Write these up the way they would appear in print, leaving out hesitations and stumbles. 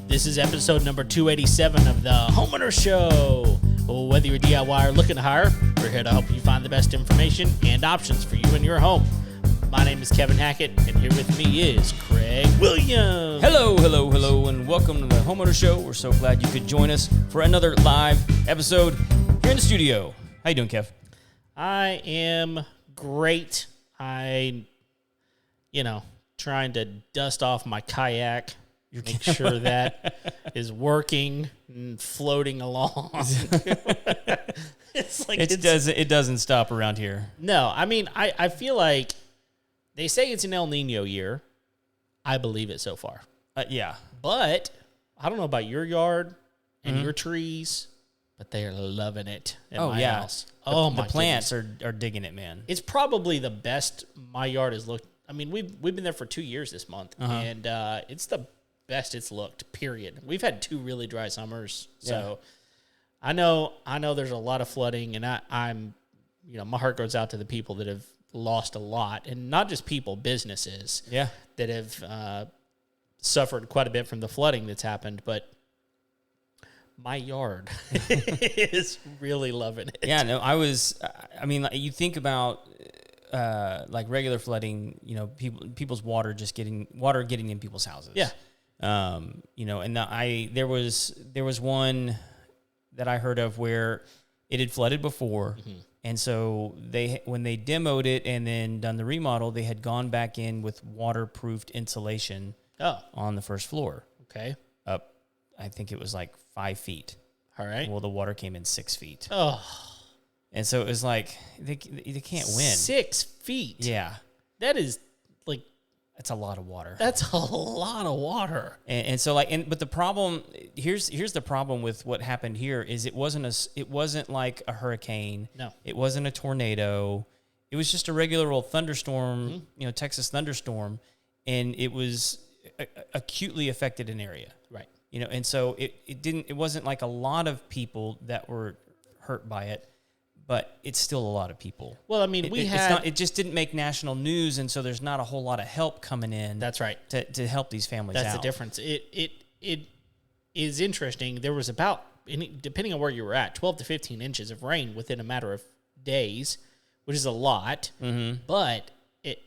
This is episode number 287 of the Homeowner Show. Whether you're a DIY or looking to hire, we're here to help you find the best information and options for you and your home. My name is Kevin Hackett, and here with me is Craig Williams. Hello, and welcome to the Homeowner Show. We're so glad you could join us for another live episode here in the studio. How you doing, Kev? I am great. Trying to dust off my kayak, make sure that is working and floating along. It doesn't stop around here. No, I mean, I feel like they say it's an El Nino year. I believe it so far. Yeah. But I don't know about your yard and your trees, but they are loving it at my house. The plants are digging it, man. It's probably the best my yard has looked. I mean, we've been there for 2 years this month, and it's the best it's looked, period. We've had 2 really dry summers, so I know there's a lot of flooding, and I'm my heart goes out to the people that have lost a lot, and not just people, businesses that have suffered quite a bit from the flooding that's happened, but my yard is really loving it. Yeah, no, you think about like regular flooding, people's water getting in people's houses. Yeah. There was one that I heard of where it had flooded before. Mm-hmm. And so when they demoed it and then done the remodel, they had gone back in with waterproofed insulation on the first floor. Okay. Up, I think it was like 5 feet. All right. Well, the water came in 6 feet. Oh. And so it was like, they can't win. 6 feet? Yeah. That is like... That's a lot of water. That's a lot of water. But the problem, here's the problem with what happened here is it wasn't like a hurricane. No. It wasn't a tornado. It was just a regular old thunderstorm, Texas thunderstorm, and it was acutely affected an area. Right. And so it wasn't like a lot of people that were hurt by it. But it's still a lot of people. Well, I mean, it just didn't make national news, and so there's not a whole lot of help coming in. That's right. To help these families out. That's the difference. It is interesting. There was about, depending on where you were at, 12 to 15 inches of rain within a matter of days, which is a lot. Mm-hmm. But it,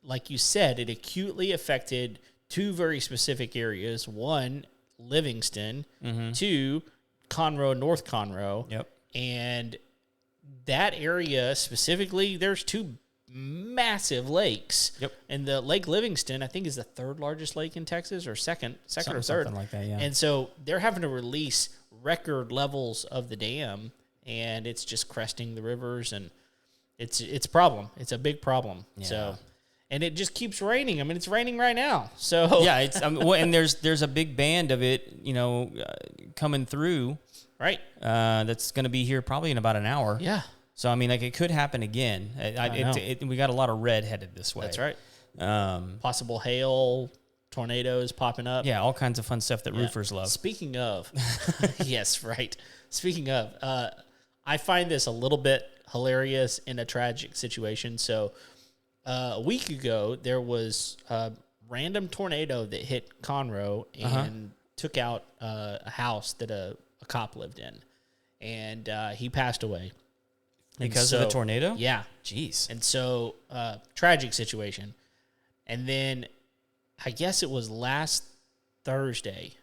like you said, it acutely affected 2 very specific areas. 1, Livingston. Mm-hmm. 2, Conroe, North Conroe. Yep. And that area specifically, there's 2 massive lakes. Yep. And the Lake Livingston, I think, is the 3rd largest lake in Texas, or second or 3rd. Something like that, yeah. And so they're having to release record levels of the dam, and it's just cresting the rivers, and it's a problem. It's a big problem. Yeah. So, and it just keeps raining. I mean, it's raining right now. So yeah, it's and there's a big band of it, coming through. Right. That's going to be here probably in about an hour. Yeah. So, it could happen again. We got a lot of red headed this way. That's right. Possible hail, tornadoes popping up. Yeah, all kinds of fun stuff that roofers love. Speaking of, yes, right. Speaking of, I find this a little bit hilarious in a tragic situation. So, a week ago, there was a random tornado that hit Conroe and took out a house that a cop lived in, and he passed away because of a tornado. Yeah, jeez. And so tragic situation. And then I guess it was last Thursday,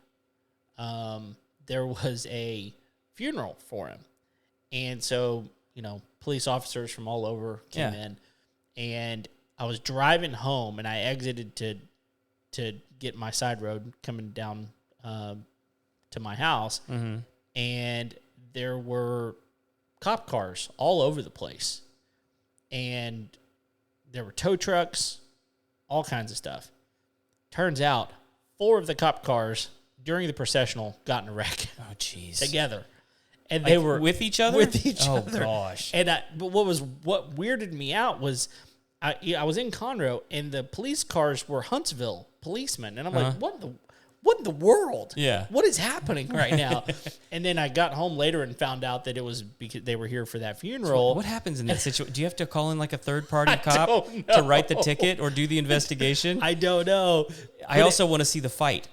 there was a funeral for him, and so police officers from all over came in, and I was driving home, and I exited to get my side road coming down to my house. Mm-hmm. And there were cop cars all over the place. And there were tow trucks, all kinds of stuff. Turns out 4 of the cop cars during the processional got in a wreck. Oh, jeez. Together. And they were with each other? With each other. Oh, gosh. And but what weirded me out was I was in Conroe, and the police cars were Huntsville policemen. And I'm like, what in the world? Yeah. What is happening right now? And then I got home later and found out that it was because they were here for that funeral. So what happens in that situation? Do you have to call in like a third-party cop to write the ticket or do the investigation? I don't know. I also want to see the fight.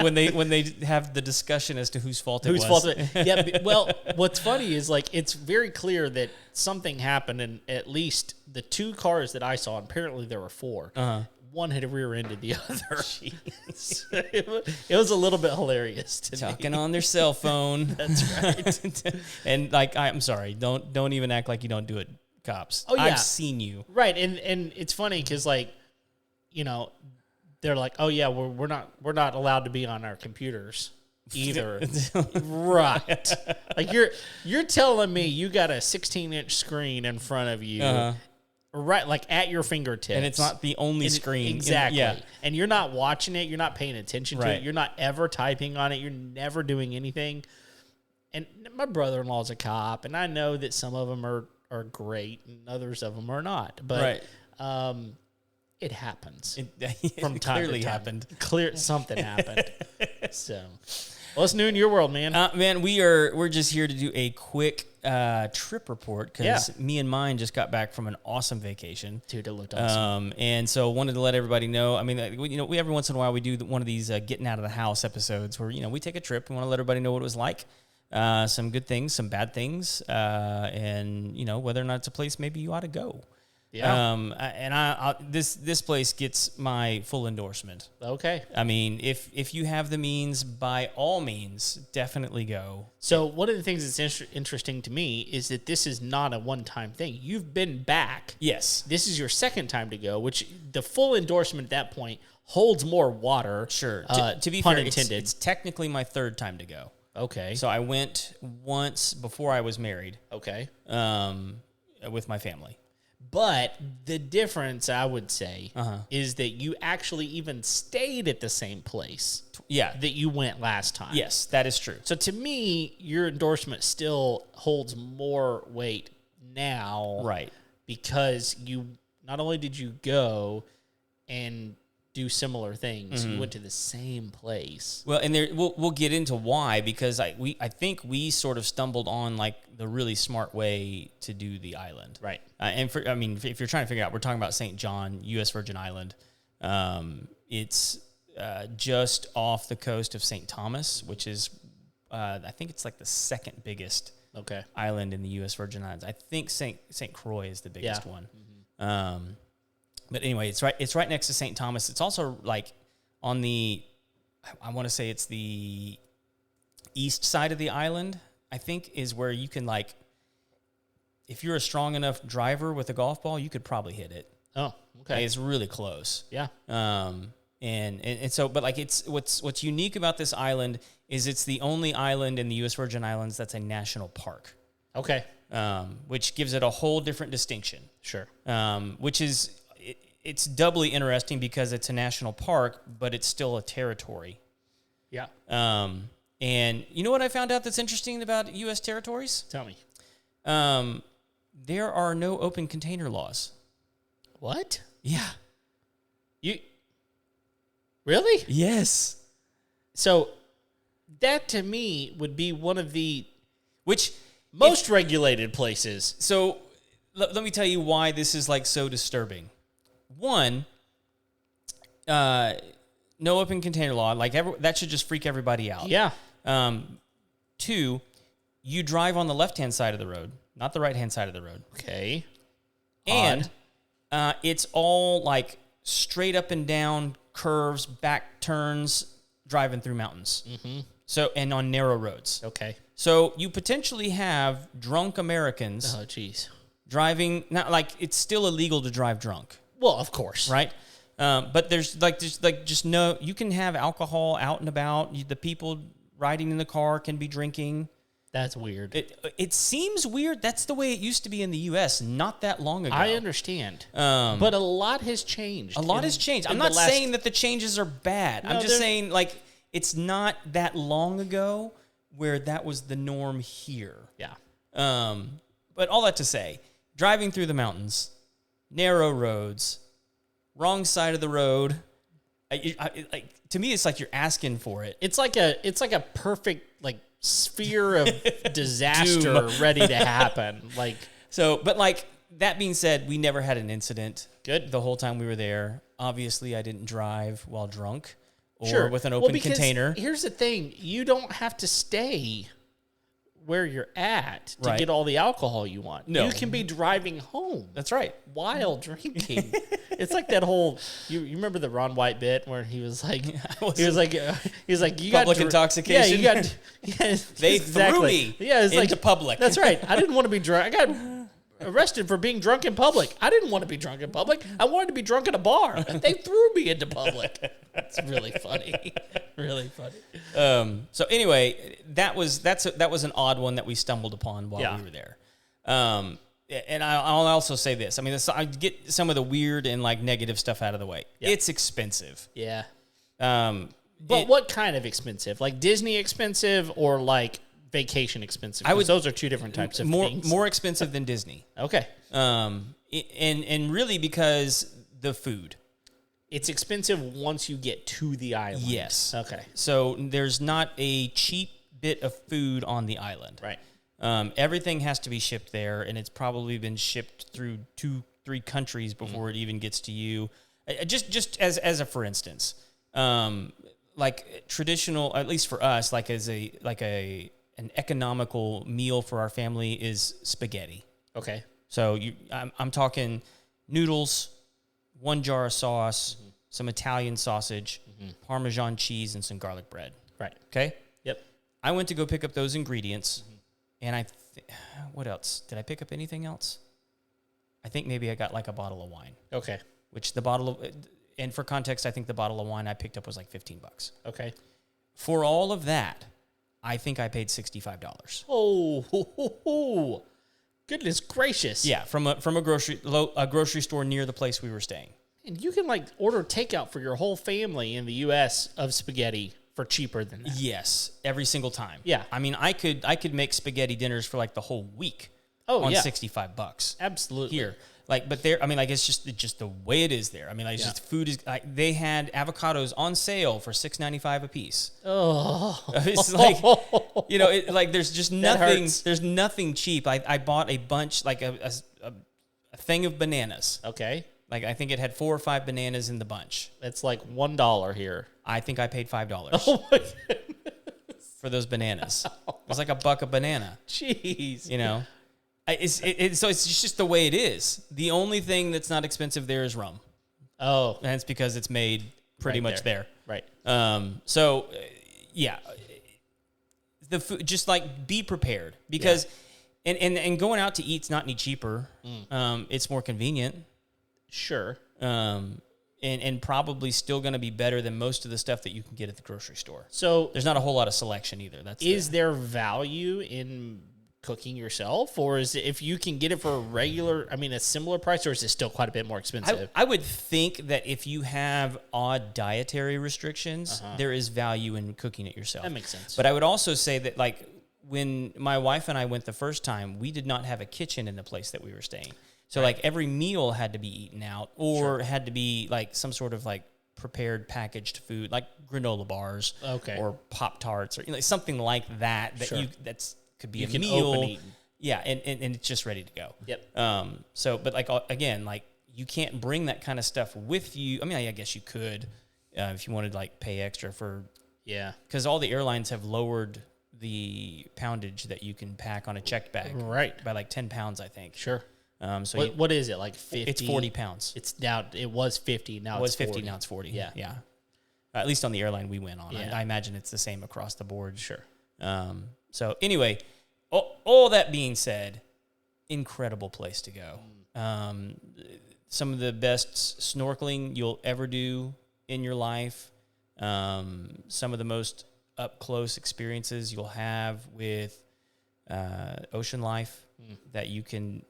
when they have the discussion as to whose fault it was. Whose fault it? Yeah. Well, what's funny is like it's very clear that something happened, and at least the 2 cars that I saw, and apparently there were 4. One had rear-ended the other. It was a little bit hilarious to Talking me. on their cell phone. That's right. And like, I'm sorry, don't even act like you don't do it, cops. Oh yeah, I've seen you. Right, and it's funny because like, you know, they're like, oh yeah, we're not allowed to be on our computers either. Right. Like you're telling me you got a 16-inch screen in front of you. Right, like at your fingertips. And it's not the only screen. Exactly. Yeah. And you're not watching it. You're not paying attention to Right. it. You're not ever typing on it. You're never doing anything. And my brother-in-law's a cop, and I know that some of them are great and others of them are not. But it happens from time clearly to time. happened. Something happened. So, what's new in your world, man? Man, we're just here to do a quick trip report because me and mine just got back from an awesome vacation. Dude, it looked awesome. And so wanted to let everybody know. I mean, we every once in a while we do one of these getting out of the house episodes where we take a trip. We want to let everybody know what it was like. Some good things, some bad things, and whether or not it's a place maybe you ought to go. Yeah. And this place gets my full endorsement. Okay. I mean, if you have the means, by all means, definitely go. So one of the things that's interesting to me is that this is not a one-time thing. You've been back. Yes. This is your second time to go, which the full endorsement at that point holds more water. Sure. To be pun fair, intended. It's technically my third time to go. Okay. So I went once before I was married. Okay. With my family. But the difference, I would say, is that you actually even stayed at the same place that you went last time. Yes, that is true. So to me, your endorsement still holds more weight now. Right. Because you not only did you go and do similar things, you went to the same place. Well, and we'll get into why, because I think we sort of stumbled on like the really smart way to do the island. Right. If you're trying to figure out, we're talking about St. John, U.S. Virgin Island. It's just off the coast of St. Thomas, which is, I think it's like the second biggest island in the U.S. Virgin Islands. I think St. Croix is the biggest one. Mm-hmm. But anyway, it's right next to St. Thomas. It's also like on the, I want to say it's the east side of the island, I think, is where you can like, if you're a strong enough driver with a golf ball, you could probably hit it. Oh, okay. It's really close. Yeah. And so, but like it's what's unique about this island is it's the only island in the U.S. Virgin Islands that's a national park. Okay. Which gives it a whole different distinction. Sure. Which is, it's doubly interesting because it's a national park, but it's still a territory. Yeah. And you know what I found out that's interesting about U.S. territories? Tell me. There are no open container laws. What? Yeah. You really? Yes. So that to me would be one of the which most regulated places. So let me tell you why this is like so disturbing. One, no open container law. Like that should just freak everybody out. Yeah. Two, you drive on the left-hand side of the road, not the right-hand side of the road. Okay. And it's all like straight up and down curves, back turns, driving through mountains. Mm-hmm. So, and on narrow roads. Okay. So you potentially have drunk Americans. Oh, geez. Driving, not like it's still illegal to drive drunk. Well, of course. Right? But there's just no, you can have alcohol out and about. The people riding in the car can be drinking. That's weird. It seems weird. That's the way it used to be in the U.S. not that long ago. I understand. But a lot has changed. A lot has changed. I'm not saying that the changes are bad. No, I'm just saying, like, it's not that long ago where that was the norm here. Yeah. But all that to say, driving through the mountains, narrow roads, wrong side of the road. To me, it's like you're asking for it. It's like a perfect like sphere of disaster ready to happen. Like but like that being said, we never had an incident. Good. The whole time we were there. Obviously, I didn't drive while drunk or with an open container. Here's the thing. You don't have to stay where you're at to Right. get all the alcohol you want. No. You can be driving home That's right. while drinking. It's like that whole, you remember the Ron White bit where he was like, you Public got intoxication. Yeah, you got, yeah, They threw me it's into public. That's right. I didn't want to be drunk. I got arrested for being drunk in public. I didn't want to be drunk in public. I wanted to be drunk at a bar. They threw me into public. It's really funny. Really funny. So anyway, that was an odd one that we stumbled upon while we were there. And I'll also say this. I mean, I get some of the weird and like negative stuff out of the way. Yeah. It's expensive. Yeah. But what kind of expensive? Like Disney expensive or like vacation expensive? Those are two different types of things. More expensive than Disney. Okay. And really because the food. It's expensive once you get to the island. Yes. Okay. So there's not a cheap bit of food on the island. Right. Everything has to be shipped there, and it's probably been shipped through 2-3 countries before it even gets to you. Just as a for instance, like traditional, at least for us, like an economical meal for our family is spaghetti. Okay. So I'm talking noodles, 1 jar of sauce, some Italian sausage, Parmesan cheese, and some garlic bread. Right. Okay. Yep. I went to go pick up those ingredients, and what else? Did I pick up anything else? I think maybe I got like a bottle of wine. Okay. Which and for context, I think the bottle of wine I picked up was like $15. Okay. For all of that, I think I paid $65. Oh, goodness gracious! Yeah, from a grocery store near the place we were staying. And you can like order takeout for your whole family in the U.S. of spaghetti for cheaper than that. Yes, every single time. Yeah. I mean, I could make spaghetti dinners for like the whole week. Oh, on yeah. $65. Absolutely. Here. Like, but there, I mean, like, it's just the way it is there. I mean, like, just food is, like, they had avocados on sale for $6.95 a piece. Oh. It's like, like, there's just nothing, there's nothing cheap. I bought a bunch, like a thing of bananas. Okay. Like, I think it had 4 or 5 bananas in the bunch. It's like $1 here. I think I paid $5 Oh my goodness. for those bananas. It was like $1 a banana. Jeez. You know? So it's just the way it is. The only thing that's not expensive there is rum. Oh. And it's because it's made pretty much there. Right. Yeah. The food, just like be prepared because, and going out to eat's not any cheaper. It's more convenient. Sure. And probably still going to be better than most of the stuff that you can get at the grocery store. So there's not a whole lot of selection either. Is there value in cooking yourself, or is it, if you can get it for a similar price, or is it still quite a bit more expensive? I would think that if you have odd dietary restrictions, there is value in cooking it yourself. That makes sense. But I would also say that, like, when my wife and I went the first time, we did not have a kitchen in the place that we were staying. So, like, every meal had to be eaten out or had to be, like, some sort of, like, prepared packaged food, like granola bars or Pop-Tarts or something like that could be a meal. Yeah, and it's just ready to go. Yep. But like again, like you can't bring that kind of stuff with you. I mean, I guess you could if you wanted to like pay extra for because all the airlines have lowered the poundage that you can pack on a checked bag by like 10 pounds, I think. Sure. So what is it, like 50? It's 40 pounds. It's now it was 50. Now it's 50. Now it's 40. Yeah. At least on the airline we went on. I imagine it's the same across the board. Sure. So anyway, all that being said, incredible place to go. Some of the best snorkeling you'll ever do in your life. Some of the most up close experiences you'll have with ocean life that you can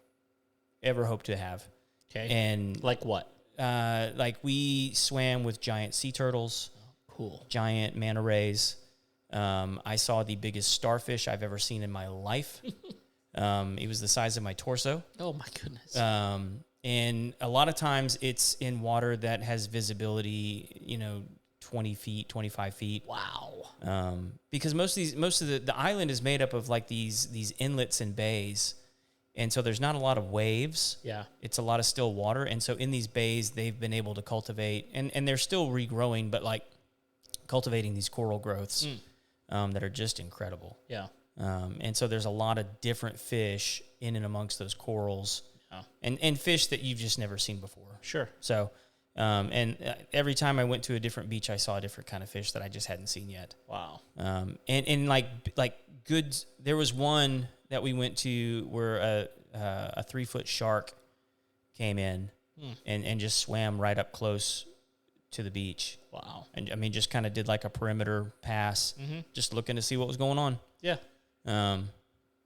ever hope to have. Okay. And like what? Like we swam with giant sea turtles. Cool. Giant manta rays. I saw the biggest starfish I've ever seen in my life. It was the size of my torso. Oh my goodness. And a lot of times it's in water that has visibility, 20 feet, 25 feet. Wow. Because most of the island is made up of like these inlets and bays. And so there's not a lot of waves. Yeah. It's a lot of still water. And so in these bays, they've been able to cultivate, and they're still regrowing, but like cultivating these coral growths that are just incredible. Yeah. And so there's a lot of different fish in and amongst those corals, and fish that you've just never seen before. Sure. So, every time I went to a different beach, I saw a different kind of fish that I just hadn't seen yet. Wow. And like good, there was one that we went to where a 3-foot shark came in and just swam right up close to the beach. Wow. And I mean, just kind of did like a perimeter pass, just looking to see what was going on. Yeah. And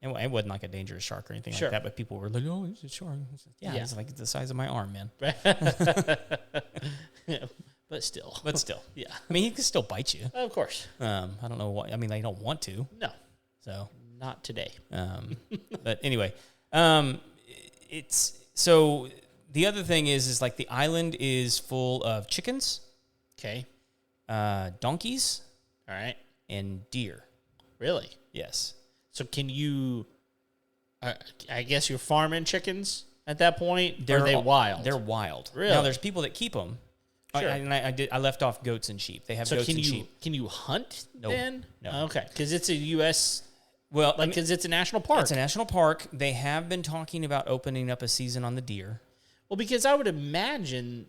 it wasn't like a dangerous shark or anything like that, but people were like, "Oh, it's a shark." Yeah, it's like the size of my arm, man. Yeah, but still. Yeah. I mean, he can still bite you. Of course. I don't know why. I mean, they don't want to. No. So not today. But anyway, it's so the other thing is like the island is full of chickens, Okay. donkeys, All right. and deer. Really? Yes. So can you? I guess you're farming chickens at that point. Or are they wild? They're wild. Really? Now there's people that keep them. Sure. I left off goats and sheep. They have goats and sheep. Can you hunt then? No. Okay, because it's a U.S. Well, because it's a national park. It's a national park. They have been talking about opening up a season on the deer. Well, because I would imagine,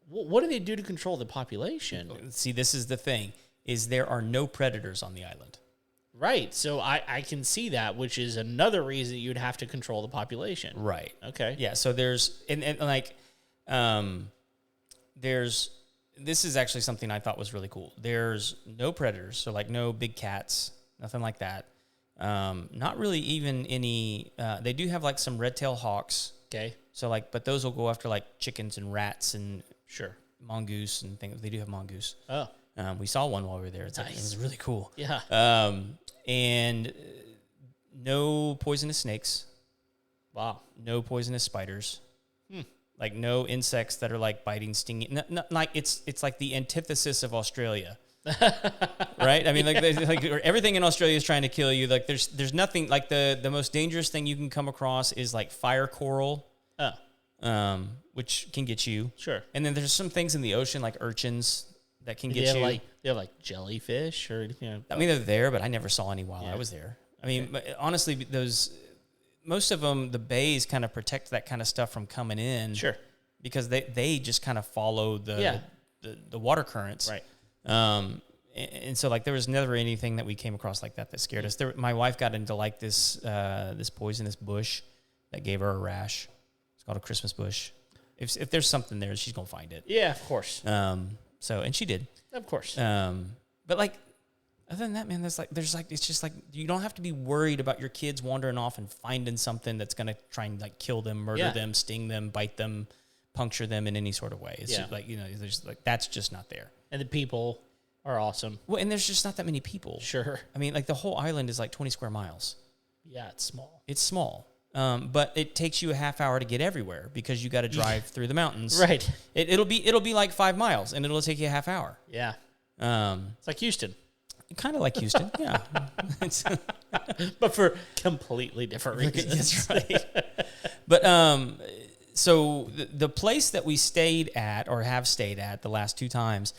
what do they do to control the population? See, this is the thing: is there are no predators on the island. Right. So I can see that, which is another reason you'd have to control the population. Right. Okay. Yeah. So there's there's this is actually something I thought was really cool. There's no predators, so like no big cats, nothing like that. Not really even any. They do have like some red-tailed hawks. Okay. So like, but those will go after like chickens and rats and Sure. mongoose and things. They do have mongoose. Oh. We saw one while we were there. It's Nice. it was really cool. Yeah. And no poisonous snakes. Wow. No poisonous spiders. Like no insects that are like biting, stinging. Not like it's like the antithesis of Australia. Right? I mean, like everything in Australia is trying to kill you. Like there's nothing like the most dangerous thing you can come across is like fire coral. Which can get you. Sure. And then there's some things in the ocean like urchins that can get you. They have like jellyfish or anything. I mean, they're there, but I never saw any while I was there. I mean, honestly, most of them, the bays kind of protect that kind of stuff from coming in. Sure. Because they just kind of follow the water currents. Right. And so like there was never anything that we came across like that scared us. My wife got into like this poisonous bush that gave her a rash. It's called a Christmas bush. If there's something there, she's gonna find it. Yeah, of course. So and she did. Of course. But like other than that, man, it's just like you don't have to be worried about your kids wandering off and finding something that's gonna try and like kill them, murder them, sting them, bite them, puncture them in any sort of way. It's just like, there's like that's just not there. And the people are awesome. Well, and there's just not that many people. Sure. I mean, like the whole island is like 20 square miles. Yeah, it's small. It's small. But it takes you a half hour to get everywhere because you got to drive through the mountains. Right. It'll be like 5 miles and it'll take you a half hour. Yeah. It's like Houston. Kind of like Houston, yeah. But for completely different reasons. That's right. But so the place that we stayed at or have stayed at the last 2 times,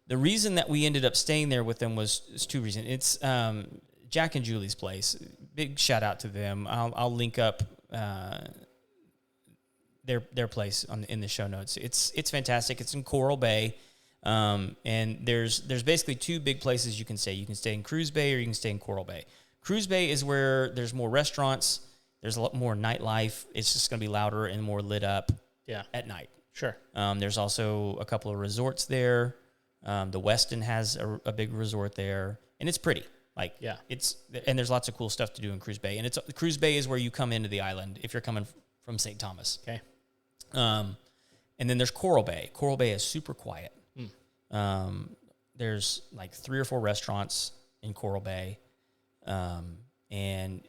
the reason that we ended up staying there with them was 2 reasons. It's Jack and Julie's place. Big shout out to them. I'll link up their place in the show notes. It's fantastic. It's in Coral Bay. And there's basically 2 big places you can stay. You can stay in Cruise Bay or you can stay in Coral Bay. Cruise Bay is where there's more restaurants. There's a lot more nightlife. It's just going to be louder and more lit up at night. Sure. There's also a couple of resorts there. The Westin has a big resort there, and it's pretty. And there's lots of cool stuff to do in Cruise Bay. And Cruise Bay is where you come into the island if you're coming from St. Thomas. Okay. And then there's Coral Bay. Coral Bay is super quiet. There's like 3 or 4 restaurants in Coral Bay, and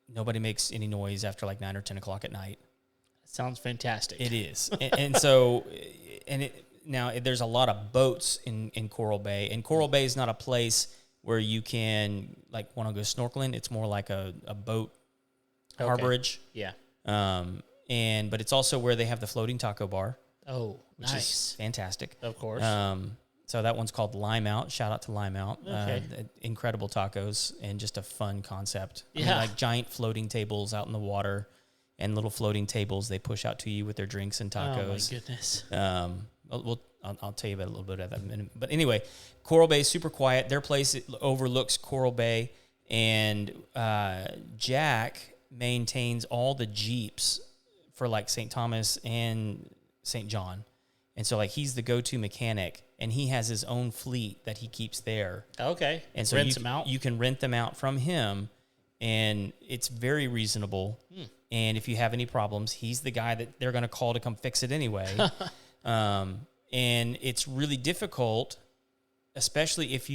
nobody makes any noise after like 9 or 10 o'clock at night. Sounds fantastic. It is. and so, now there's a lot of boats in Coral Bay, and Coral Bay is not a place where you can like want to go snorkeling. It's more like a boat harborage. Yeah. But it's also where they have the floating taco bar. Oh, which is fantastic. Of course. So that one's called Lime Out. Shout out to Lime Out. Okay. Incredible tacos and just a fun concept. I mean, Yeah. like giant floating tables out in the water and little floating tables they push out to you with their drinks and tacos. Oh, my goodness. I'll tell you about a little bit of that in a minute. But anyway, Coral Bay is super quiet. Their place overlooks Coral Bay, and Jack maintains all the Jeeps for like St. Thomas and St. John. And so like he's the go-to mechanic, and he has his own fleet that he keeps there. Okay. And so Rents them out? You can rent them out from him, and it's very reasonable. And if you have any problems, he's the guy that they're going to call to come fix it anyway. And it's really difficult, especially if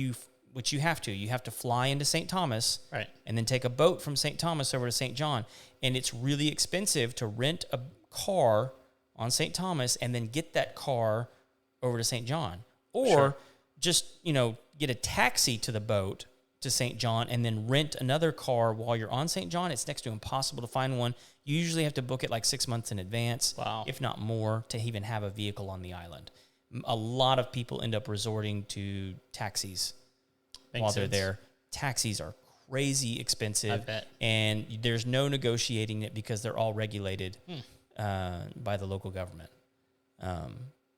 which you have to fly into St. Thomas, Right. and then take a boat from St. Thomas over to St. John. And it's really expensive to rent a car on St. Thomas and then get that car over to St. John. Or Sure. just, get a taxi to the boat to St. John and then rent another car while you're on St. John. It's next to impossible to find one. You usually have to book it like 6 months in advance, Wow. if not more, to even have a vehicle on the island. A lot of people end up resorting to taxis while they're sense. there. Taxis are crazy expensive. I bet. And there's no negotiating it because they're all regulated by the local government.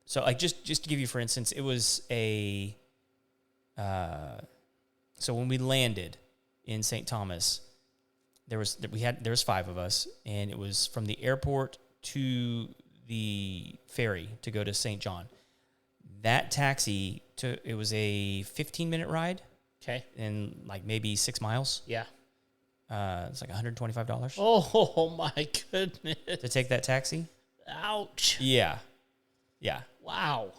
So like just to give you, for instance, it was so when we landed in St. Thomas, there was 5 of us, and it was from the airport to the ferry to go to St. John. That taxi it was a 15-minute ride. Okay. And like maybe 6 miles. Yeah. It's like $125 Oh, my goodness. to take that taxi. Ouch. Yeah. Wow.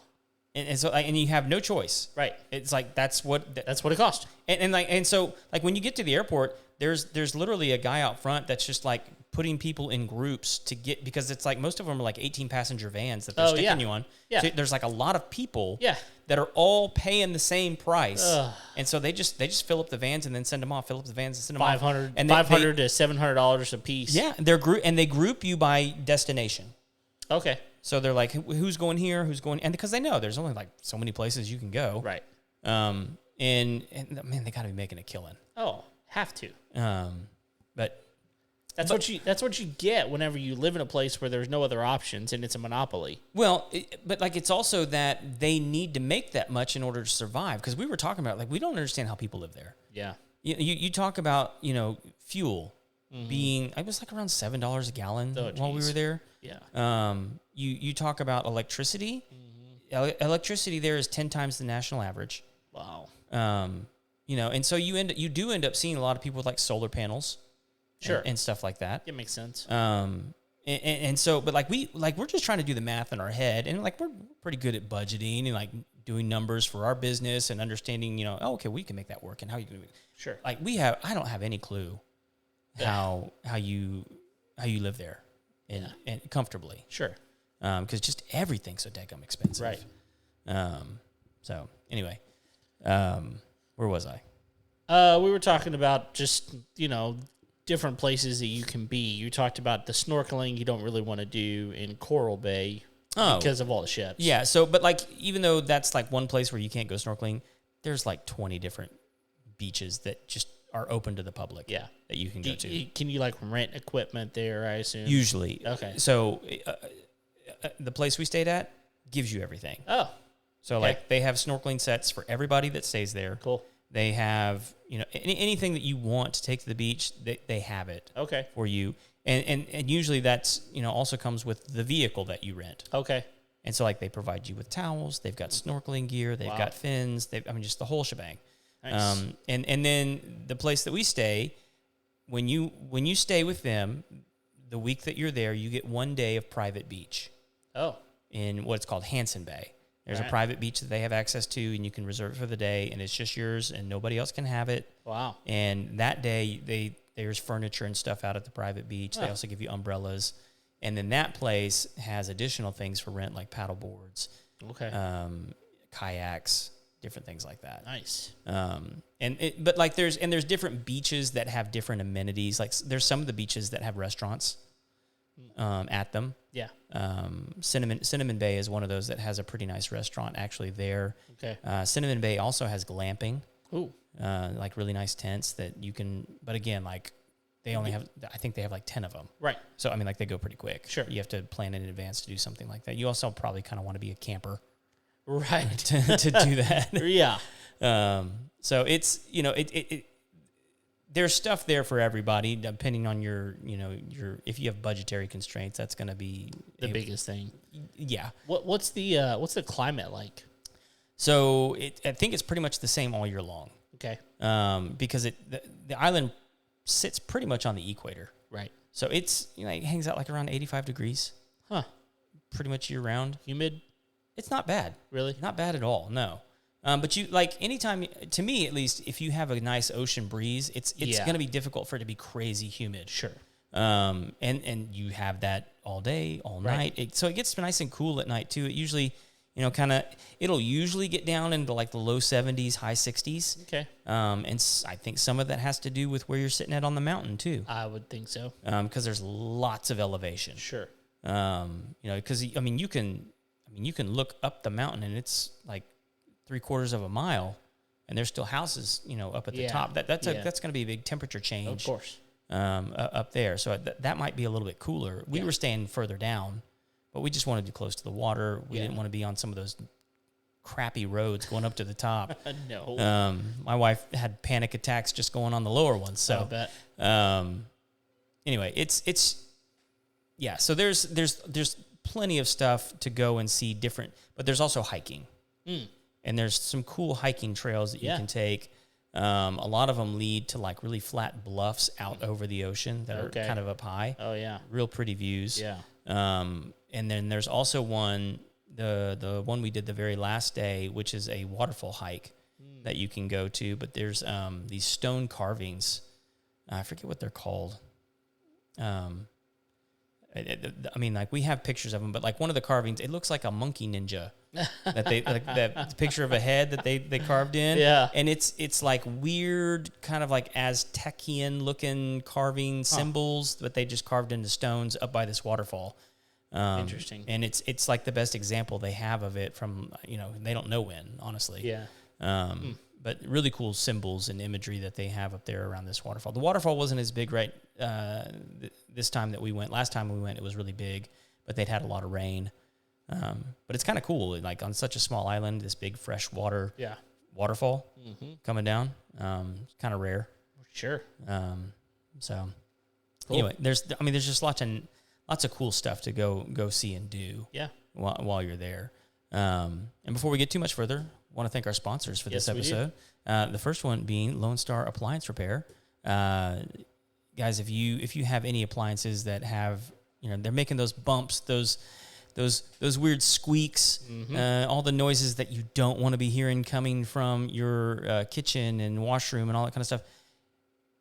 And so and you have no choice. Right. It's like that's what it cost. and so like when you get to the airport, there's literally a guy out front that's just like putting people in groups to get, because it's like most of them are like 18 passenger vans that they're sticking you on. Yeah. So there's like a lot of people Yeah. that are all paying the same price. Ugh. And so they just fill up the vans and then send them off, fill up the vans and send them off. $500 And $500 to $700 a piece. Yeah, they group you by destination. Okay. So they're like, who's going here, who's going, and because they know there's only like so many places you can go. Right. And man, they got to be making a killing. Oh, have to. But That's what you get whenever you live in a place where there's no other options and it's a monopoly. well, but like it's also that they need to make that much in order to survive. Because we were talking about like we don't understand how people live there. Yeah. You talk about fuel being, it was like around $7 a gallon while we were there. Yeah. You talk about electricity. Electricity there is 10 times the national average. Wow. And so you do end up seeing a lot of people with like solar panels, Sure. and stuff like that. It makes sense. And so, but we're just trying to do the math in our head, and like we're pretty good at budgeting and like doing numbers for our business and understanding, okay, we can make that work, and how you can. Sure. Like I don't have any clue how you live there and comfortably. Sure. Because just everything's so daggum expensive. Right. So anyway, where was I? We were talking about just, different places that you can be. You talked about the snorkeling you don't really want to do in Coral Bay because of all the ships. Yeah. So, but like, even though that's like one place where you can't go snorkeling, there's like 20 different beaches that just are open to the public. Yeah. That you can go to. Can you like rent equipment there, I assume? Usually. Okay. So the place we stayed at gives you everything. Oh. So like they have snorkeling sets for everybody that stays there. Cool. They have, anything that you want to take to the beach, they have it Okay. for you. And usually that's, also comes with the vehicle that you rent. Okay. And so like they provide you with towels, they've got snorkeling gear, they've got fins, just the whole shebang. Nice. And then the place that we stay, when you stay with them, the week that you're there, you get 1 day of private beach. Oh. In what's called Hansen Bay. There's a private beach that they have access to, and you can reserve it for the day, and it's just yours, and nobody else can have it. Wow. And that day, there's furniture and stuff out at the private beach. They also give you umbrellas. And then that place has additional things for rent, like paddle boards, kayaks, different things like that. Nice. But there's different beaches that have different amenities. Like there's some of the beaches that have restaurants. at them. Yeah. Cinnamon Bay is one of those that has a pretty nice restaurant actually there. Okay. Cinnamon Bay also has glamping. Ooh. Like really nice tents that you can, but again, like they only have, I think they have like 10 of them. Right. So, I mean, like they go pretty quick. Sure. You have to plan in advance to do something like that. You also probably kind of want to be a camper. Right. to do that. Yeah. So it's, there's stuff there for everybody, depending on your if you have budgetary constraints, that's going to be The biggest thing. Yeah. What's the climate like? So I think it's pretty much the same all year long. Okay. Because the island sits pretty much on the equator. Right. So it's, it hangs out like around 85 degrees. Huh. Pretty much year round. Humid? It's not bad. Really? Not bad at all, no. But you, like, anytime, to me at least, if you have a nice ocean breeze, it's going to be difficult for it to be crazy humid. Sure. And you have that all day, all night. So it gets nice and cool at night, too. It usually, it'll usually get down into like the low 70s, high 60s. Okay. And I think some of that has to do with where you're sitting at on the mountain, too. I would think so. Because there's lots of elevation. Sure. Because, you can look up the mountain and it's like 3/4 of a mile, and there's still houses, up at the top. That's going to be a big temperature change. Of course. Up there. So that might be a little bit cooler. We were staying further down, but we just wanted to be close to the water. We didn't want to be on some of those crappy roads going up to the top. No. My wife had panic attacks just going on the lower ones. So, I bet. Anyway, it's so there's plenty of stuff to go and see different, but there's also hiking. And there's some cool hiking trails that you can take. A lot of them lead to like really flat bluffs out over the ocean that are kind of up high. Oh yeah. Real pretty views. Yeah. And then there's also one, the one we did the very last day, which is a waterfall hike that you can go to. But there's these stone carvings. I forget what they're called. Like we have pictures of them, but like one of the carvings, it looks like a monkey ninja that they like that picture of a head that they carved in. Yeah. And it's like weird kind of like Aztecian looking carving symbols that they just carved into stones up by this waterfall. Interesting. And it's like the best example they have of it from, they don't know when, honestly. Yeah. But really cool symbols and imagery that they have up there around this waterfall. The waterfall wasn't as big this time that we went. Last time we went, it was really big, but they'd had a lot of rain. But it's kind of cool, like on such a small island, this big freshwater waterfall coming down. Kind of rare. Sure. So Cool. anyway, there's just lots of cool stuff to go see and do. Yeah. While you're there. And before we get too much further, I want to thank our sponsors for this episode. The first one being Lone Star Appliance Repair. Guys, if you have any appliances that have, they're making those bumps, those weird squeaks, all the noises that you don't want to be hearing coming from your kitchen and washroom and all that kind of stuff,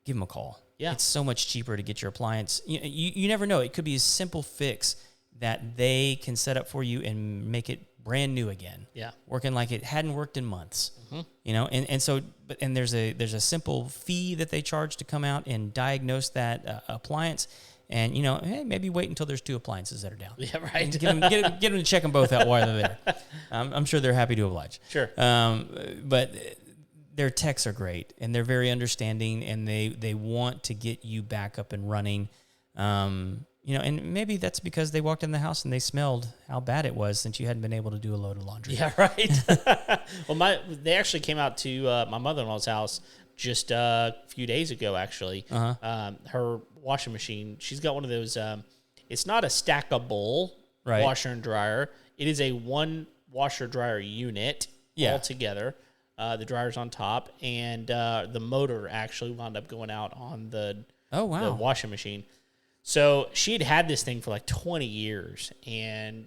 give them a call. Yeah. It's so much cheaper to get your appliance. You never know. It could be a simple fix that they can set up for you and make it brand new again. Yeah. Working like it hadn't worked in months. And there's a simple fee that they charge to come out and diagnose that appliance. And, maybe wait until there's 2 appliances that are down. Yeah, right. Get them to check them both out while they're there. I'm sure they're happy to oblige. Sure. But their techs are great, and they're very understanding, and they want to get you back up and running. And maybe that's because they walked in the house and they smelled how bad it was since you hadn't been able to do a load of laundry. Yeah, right. Well, they actually came out to my mother-in-law's house just a few days ago, actually. Her washing machine, she's got one of those, it's not a stackable washer and dryer. It is a one washer dryer unit altogether. The dryer's on top, and the motor actually wound up going out on the washing machine. So she had this thing for like 20 years, and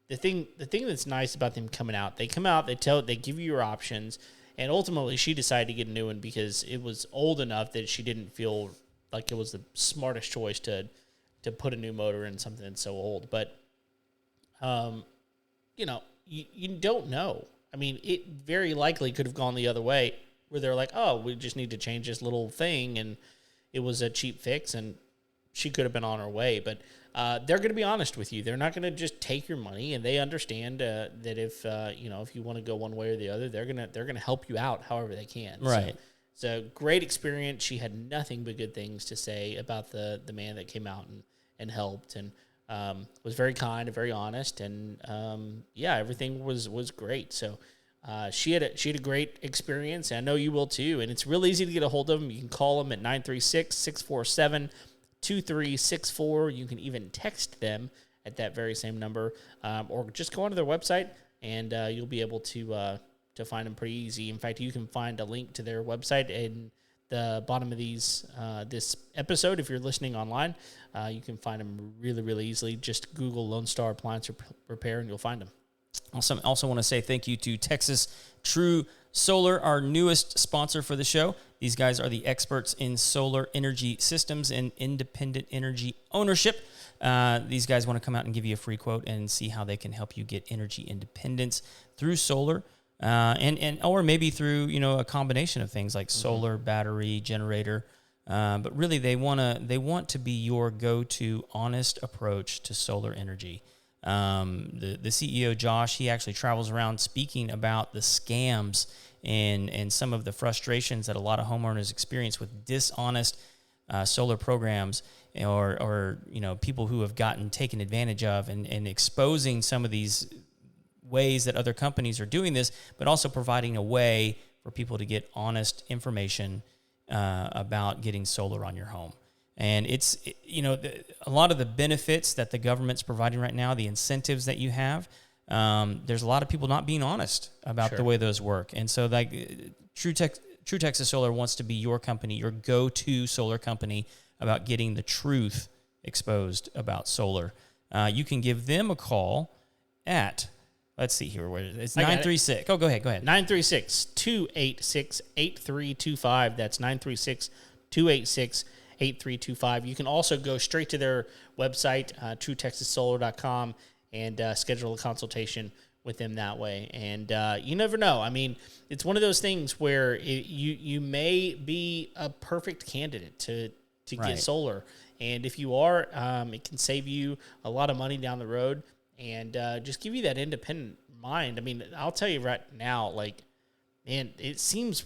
the thing that's nice about them coming out, they come out, they give you your options, and ultimately she decided to get a new one because it was old enough that she didn't feel like it was the smartest choice to put a new motor in something that's so old. But you don't know. I mean, it very likely could have gone the other way, where they're like, oh, we just need to change this little thing, and it was a cheap fix, and she could have been on her way. But they're going to be honest with you. They're not going to just take your money, and they understand that if if you want to go one way or the other, they're gonna help you out however they can. Right. So great experience. She had nothing but good things to say about the man that came out and helped, and was very kind and very honest, and everything was great. So she had a great experience, and I know you will too. And it's real easy to get a hold of them. You can call them at 936-647-2364. You can even text them at that very same number, or just go onto their website, and you'll be able to find them pretty easy. In fact, you can find a link to their website in the bottom of this episode. If you're listening online, you can find them really, really easily. Just Google Lone Star Appliance Repair, and you'll find them. Awesome. Also want to say thank you to Texas True Solar, our newest sponsor for the show. These guys are the experts in solar energy systems and independent energy ownership. These guys want to come out and give you a free quote and see how they can help you get energy independence through solar. Or maybe through a combination of things like solar, battery, generator, but really they want to be your go-to honest approach to solar energy. The CEO Josh, he actually travels around speaking about the scams and some of the frustrations that a lot of homeowners experience with dishonest solar programs, or people who have gotten taken advantage of, and exposing some of these ways that other companies are doing this, but also providing a way for people to get honest information about getting solar on your home. And it's, a lot of the benefits that the government's providing right now, the incentives that you have, there's a lot of people not being honest about the way those work. And so True Texas Solar wants to be your company, your go-to solar company about getting the truth exposed about solar. You can give them a call at... Let's see here. It's 936. Oh, go ahead. 936-286-8325. That's 936-286-8325. You can also go straight to their website, truetexassolar.com, and schedule a consultation with them that way. And you never know. I mean, it's one of those things where you may be a perfect candidate to get solar. And if you are, it can save you a lot of money down the road. And just give you that independent mind. I mean, I'll tell you right now, man, it seems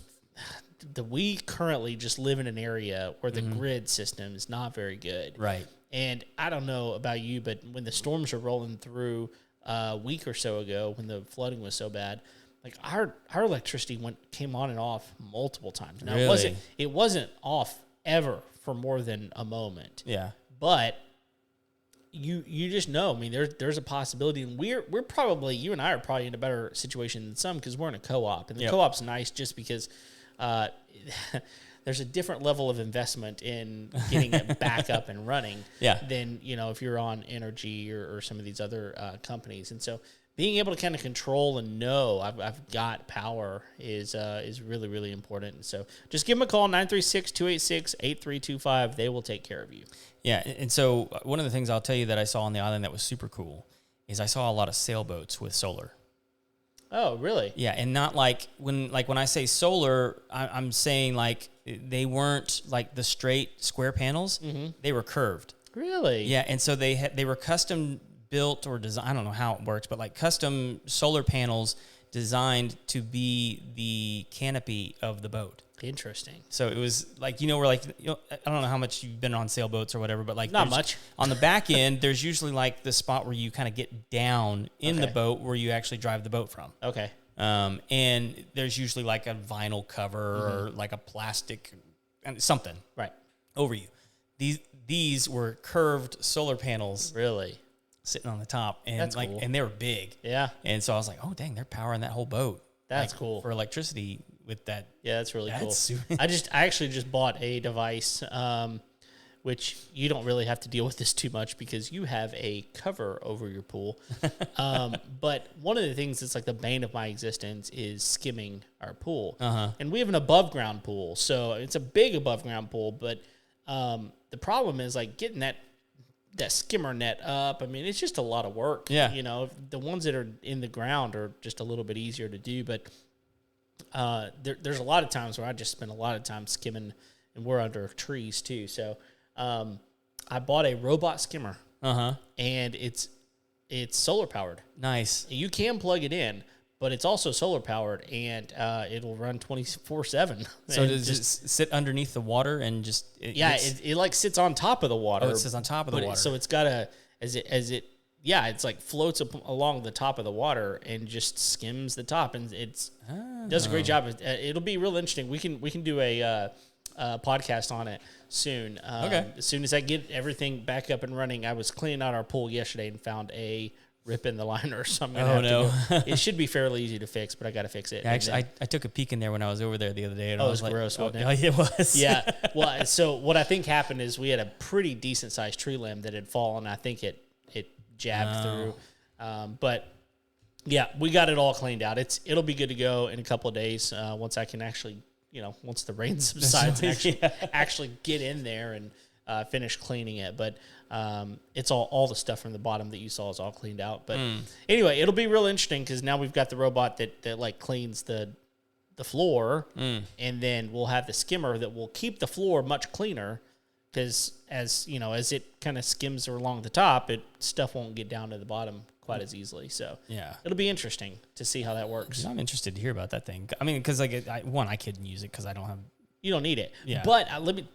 that we currently just live in an area where the grid system is not very good. Right. And I don't know about you, but when the storms are rolling through a week or so ago, when the flooding was so bad, our electricity came on and off multiple times. Now, really? it wasn't off ever for more than a moment. Yeah. But you just know. I mean, there's a possibility, and we're probably, you and I are probably in a better situation than some, because we're in a co-op, and the co-op's nice just because there's a different level of investment in getting it back up and running than if you're on energy or some of these other companies. And so being able to kind of control and know I've got power is really, really important. And so just give them a call, 936-286-8325. They will take care of you. Yeah, and so one of the things I'll tell you that I saw on the island that was super cool is I saw a lot of sailboats with solar. Oh, really? Yeah, and not when I say solar, I'm saying they weren't like the straight square panels. Mm-hmm. They were curved. Really? Yeah, and so they were custom built or designed. I don't know how it works, but custom solar panels designed to be the canopy of the boat. Interesting. So it was I don't know how much you've been on sailboats or whatever, but not much. On the back end, there's usually the spot where you kind of get down in the boat where you actually drive the boat from. Okay. And there's usually a vinyl cover or a plastic something over you. These were curved solar panels. Really? Sitting on the top, and that's cool. And they were big. Yeah. And so I was like, oh dang, they're powering that whole boat. That's cool for electricity with that. Yeah, that's really cool. Super. I actually just bought a device, which you don't really have to deal with this too much because you have a cover over your pool. But one of the things that's the bane of my existence is skimming our pool. And we have an above ground pool, so it's a big above ground pool. But the problem is getting that skimmer net up. I mean, it's just a lot of work. Yeah. The ones that are in the ground are just a little bit easier to do, but there's a lot of times where I just spend a lot of time skimming, and we're under trees too. So I bought a robot skimmer, Uh-huh. and it's solar powered. Nice. You can plug it in, but it's also solar powered, and it'll run 24/7. So does it sit underneath the water and just it like sits on top of the water. Oh, it sits on top of the water. So it's got it's like floats up along the top of the water and just skims the top, and does a great job. It'll be real interesting. We can do a podcast on it soon. Okay. As soon as I get everything back up and running, I was cleaning out our pool yesterday and found a rip in the liner, so I'm gonna have to. It should be fairly easy to fix, but I got to fix it. Yeah, actually, I took a peek in there when I was over there the other day, and Oh, I it was was gross, like, wasn't oh, it? it was. Yeah. Well, so what I think happened is we had a pretty decent sized tree limb that had fallen. I think it jabbed through, but yeah, we got it all cleaned out. It'll be good to go in a couple of days once I can actually, once the rain subsides, and actually get in there and finish cleaning it. But it's all the stuff from the bottom that you saw is all cleaned out. But anyway, it'll be real interesting because now we've got the robot that like cleans the floor, and then we'll have the skimmer that will keep the floor much cleaner. Because as it kind of skims along the top, stuff won't get down to the bottom quite as easily. So Yeah. it'll be interesting to see how that works. I'm interested to hear about that thing. I mean, because I couldn't use it because I don't have. You don't need it. Yeah. But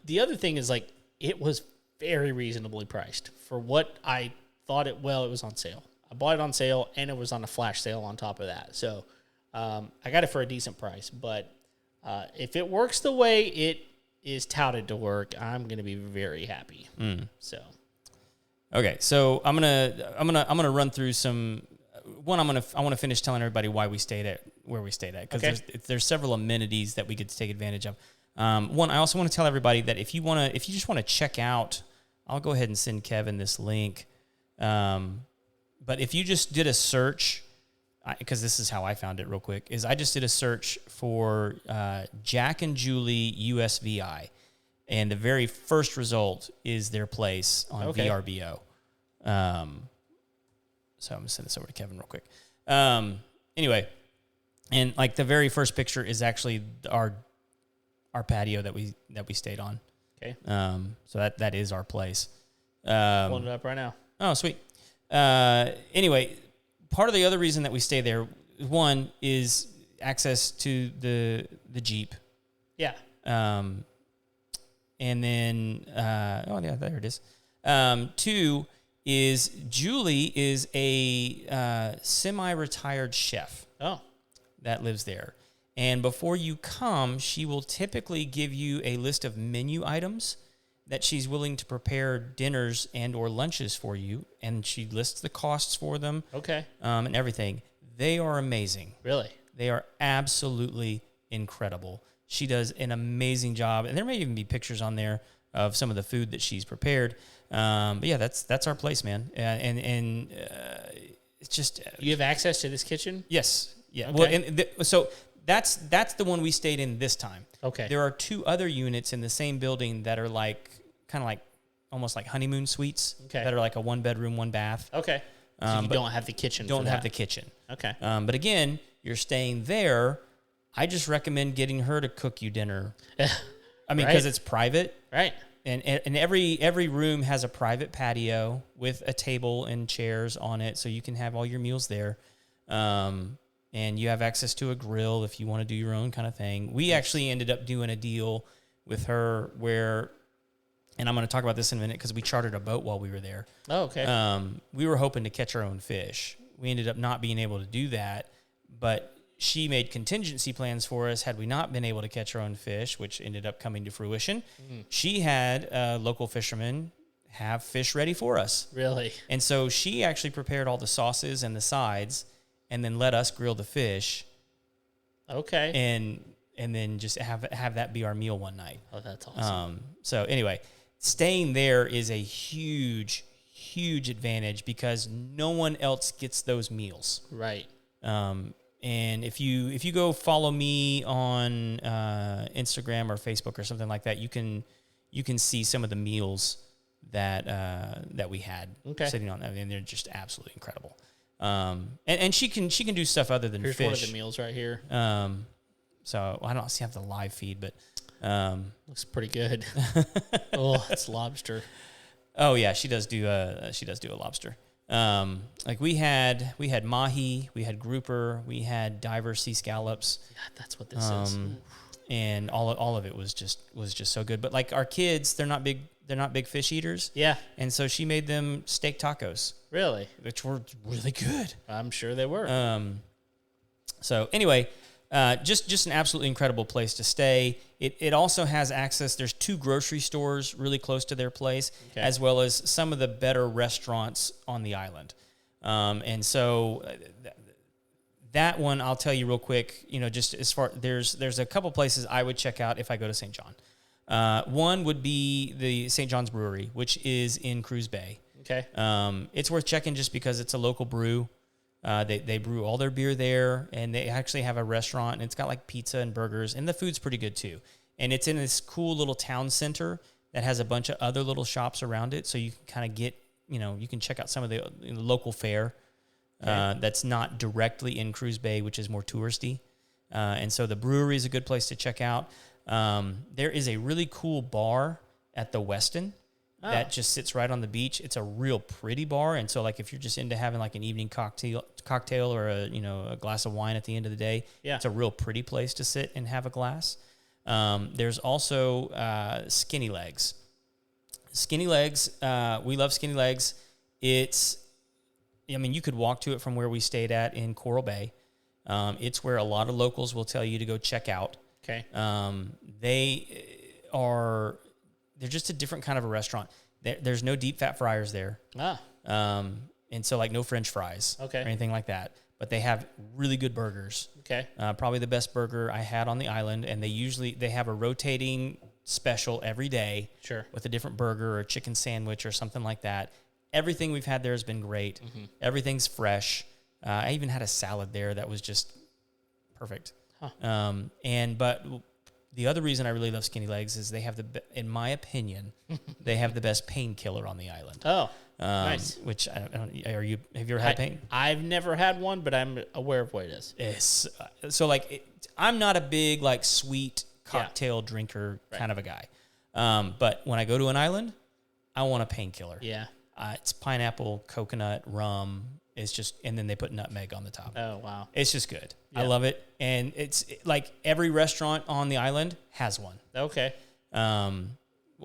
the other thing is like it was very reasonably priced for what I thought it. Well, it was on sale. I bought it on sale, and it was on a flash sale on top of that. So I got it for a decent price. But if it works the way it is touted to work, I'm going to be very happy. So, Okay, so I'm gonna run through some. One, I want to finish telling everybody why we stayed at where we stayed at, because there's several amenities that we could take advantage of. One, I also want to tell everybody that if you just want to check out, I'll go ahead and send Kevin this link. But if you just did a search, because this is how I found it real quick, is I just did a search for Jack and Julie USVI, and the very first result is their place on VRBO. So I'm going to send this over to Kevin real quick. Anyway, and like the very first picture is actually our patio that we stayed on. Okay. So that is our place. Pulling it up right now. Oh, sweet. Anyway, part of the other reason that we stay there, one, is access to the Jeep. Yeah. And then, there it is. Two is Julie is a semi-retired chef. Oh. That lives there. And before you come, she will typically give you a list of menu items that she's willing to prepare dinners and or lunches for you, and she lists the costs for them. Okay. And everything. They are amazing. Really? They are absolutely incredible. She does an amazing job, and there may even be pictures on there of some of the food that she's prepared. But yeah, that's our place, man. And it's just you have access to this kitchen? Yes. Yeah. Okay. Well, so that's the one we stayed in this time. Okay. There are two other units in the same building that are like kind of like almost like honeymoon suites. Okay. That are like a 1-bedroom, 1-bath. Okay. So you don't have the kitchen. Don't have the kitchen. Okay. But again, you're staying there. I just recommend getting her to cook you dinner. I mean, because it's private, right? And every room has a private patio with a table and chairs on it, so you can have all your meals there. And you have access to a grill if you want to do your own kind of thing. We actually ended up doing a deal with her where, and I'm going to talk about this in a minute because we chartered a boat while we were there. Oh, okay. We were hoping to catch our own fish. We ended up not being able to do that, but she made contingency plans for us had we not been able to catch our own fish, which ended up coming to fruition. She had local fishermen have fish ready for us. Really? And so she actually prepared all the sauces and the sides and then let us grill the fish. Okay. And then just have that be our meal one night. Oh, that's awesome. So anyway, staying there is a huge, huge advantage because no one else gets those meals. Right. And if you go follow me on Instagram or Facebook or something like that, you can see some of the meals that we had sitting on. I mean, they're just absolutely incredible. And she can do stuff other than Here's fish. one of the meals right here. So I don't have the live feed, but looks pretty good. Oh, it's lobster. Oh yeah, she does do a lobster. Like we had mahi, we had grouper, we had diver sea scallops. Yeah, that's what this is. And all of it was just so good. But like our kids, they're not big fish eaters. Yeah. And so she made them steak tacos. Really? Which were really good. I'm sure they were. So anyway, just an absolutely incredible place to stay. It also has access. There's 2 grocery stores really close to their place, as well as some of the better restaurants on the island. And so that one, I'll tell you real quick, just as far, there's a couple places I would check out if I go to St. John. One would be the St. John's Brewery, which is in Cruz Bay. Okay. It's worth checking just because it's a local brew. They brew all their beer there, and they actually have a restaurant, and it's got like pizza and burgers, and the food's pretty good too. And it's in this cool little town center that has a bunch of other little shops around it, so you can kind of get, you can check out some of the local fare that's not directly in Cruz Bay, which is more touristy. And so the brewery is a good place to check out. There is a really cool bar at the Westin that just sits right on the beach. It's a real pretty bar, and so like if you're just into having like an evening cocktail or a glass of wine at the end of the day, it's a real pretty place to sit and have a glass. There's also Skinny Legs. Skinny Legs, we love Skinny Legs. You could walk to it from where we stayed at in Coral Bay. It's where a lot of locals will tell you to go check out. Okay. They're just a different kind of a restaurant. There's no deep fat fryers there. And so like no French fries or anything like that. But they have really good burgers. Okay. Probably the best burger I had on the island. And they have a rotating special every day. Sure. With a different burger or a chicken sandwich or something like that. Everything we've had there has been great. Mm-hmm. Everything's fresh. I even had a salad there that was just perfect. Huh. But the other reason I really love Skinny Legs is they have in my opinion, they have the best painkiller on the island. Oh, nice. Which have you ever had pain? I've never had one, but I'm aware of what it is. It's, so like, I'm not a big like sweet cocktail drinker kind of a guy. But when I go to an island, I want a painkiller. Yeah. It's pineapple, coconut, rum. It's just, and then they put nutmeg on the top. Oh, wow. It's just good. Yeah. I love it. And it's like every restaurant on the island has one. Okay.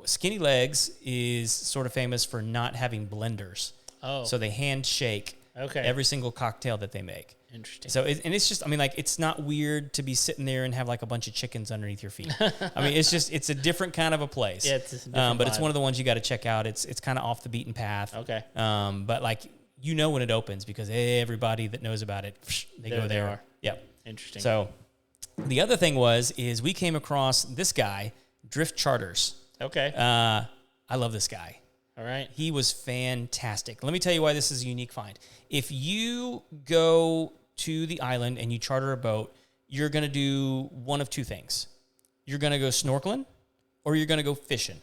Skinny Legs is sort of famous for not having blenders. Oh. So they hand shake every single cocktail that they make. Interesting. So, it's just, it's not weird to be sitting there and have like a bunch of chickens underneath your feet. It's a different kind of a place. Yeah, it's a different but vibe. It's one of the ones you got to check out. It's kind of off the beaten path. Okay. But like, when it opens because everybody that knows about it, they go there. They are. Yep. Interesting. So the other thing is we came across this guy, Drift Charters. Okay. I love this guy. All right. He was fantastic. Let me tell you why this is a unique find. If you go to the island and you charter a boat, you're going to do one of two things. You're going to go snorkeling or you're going to go fishing.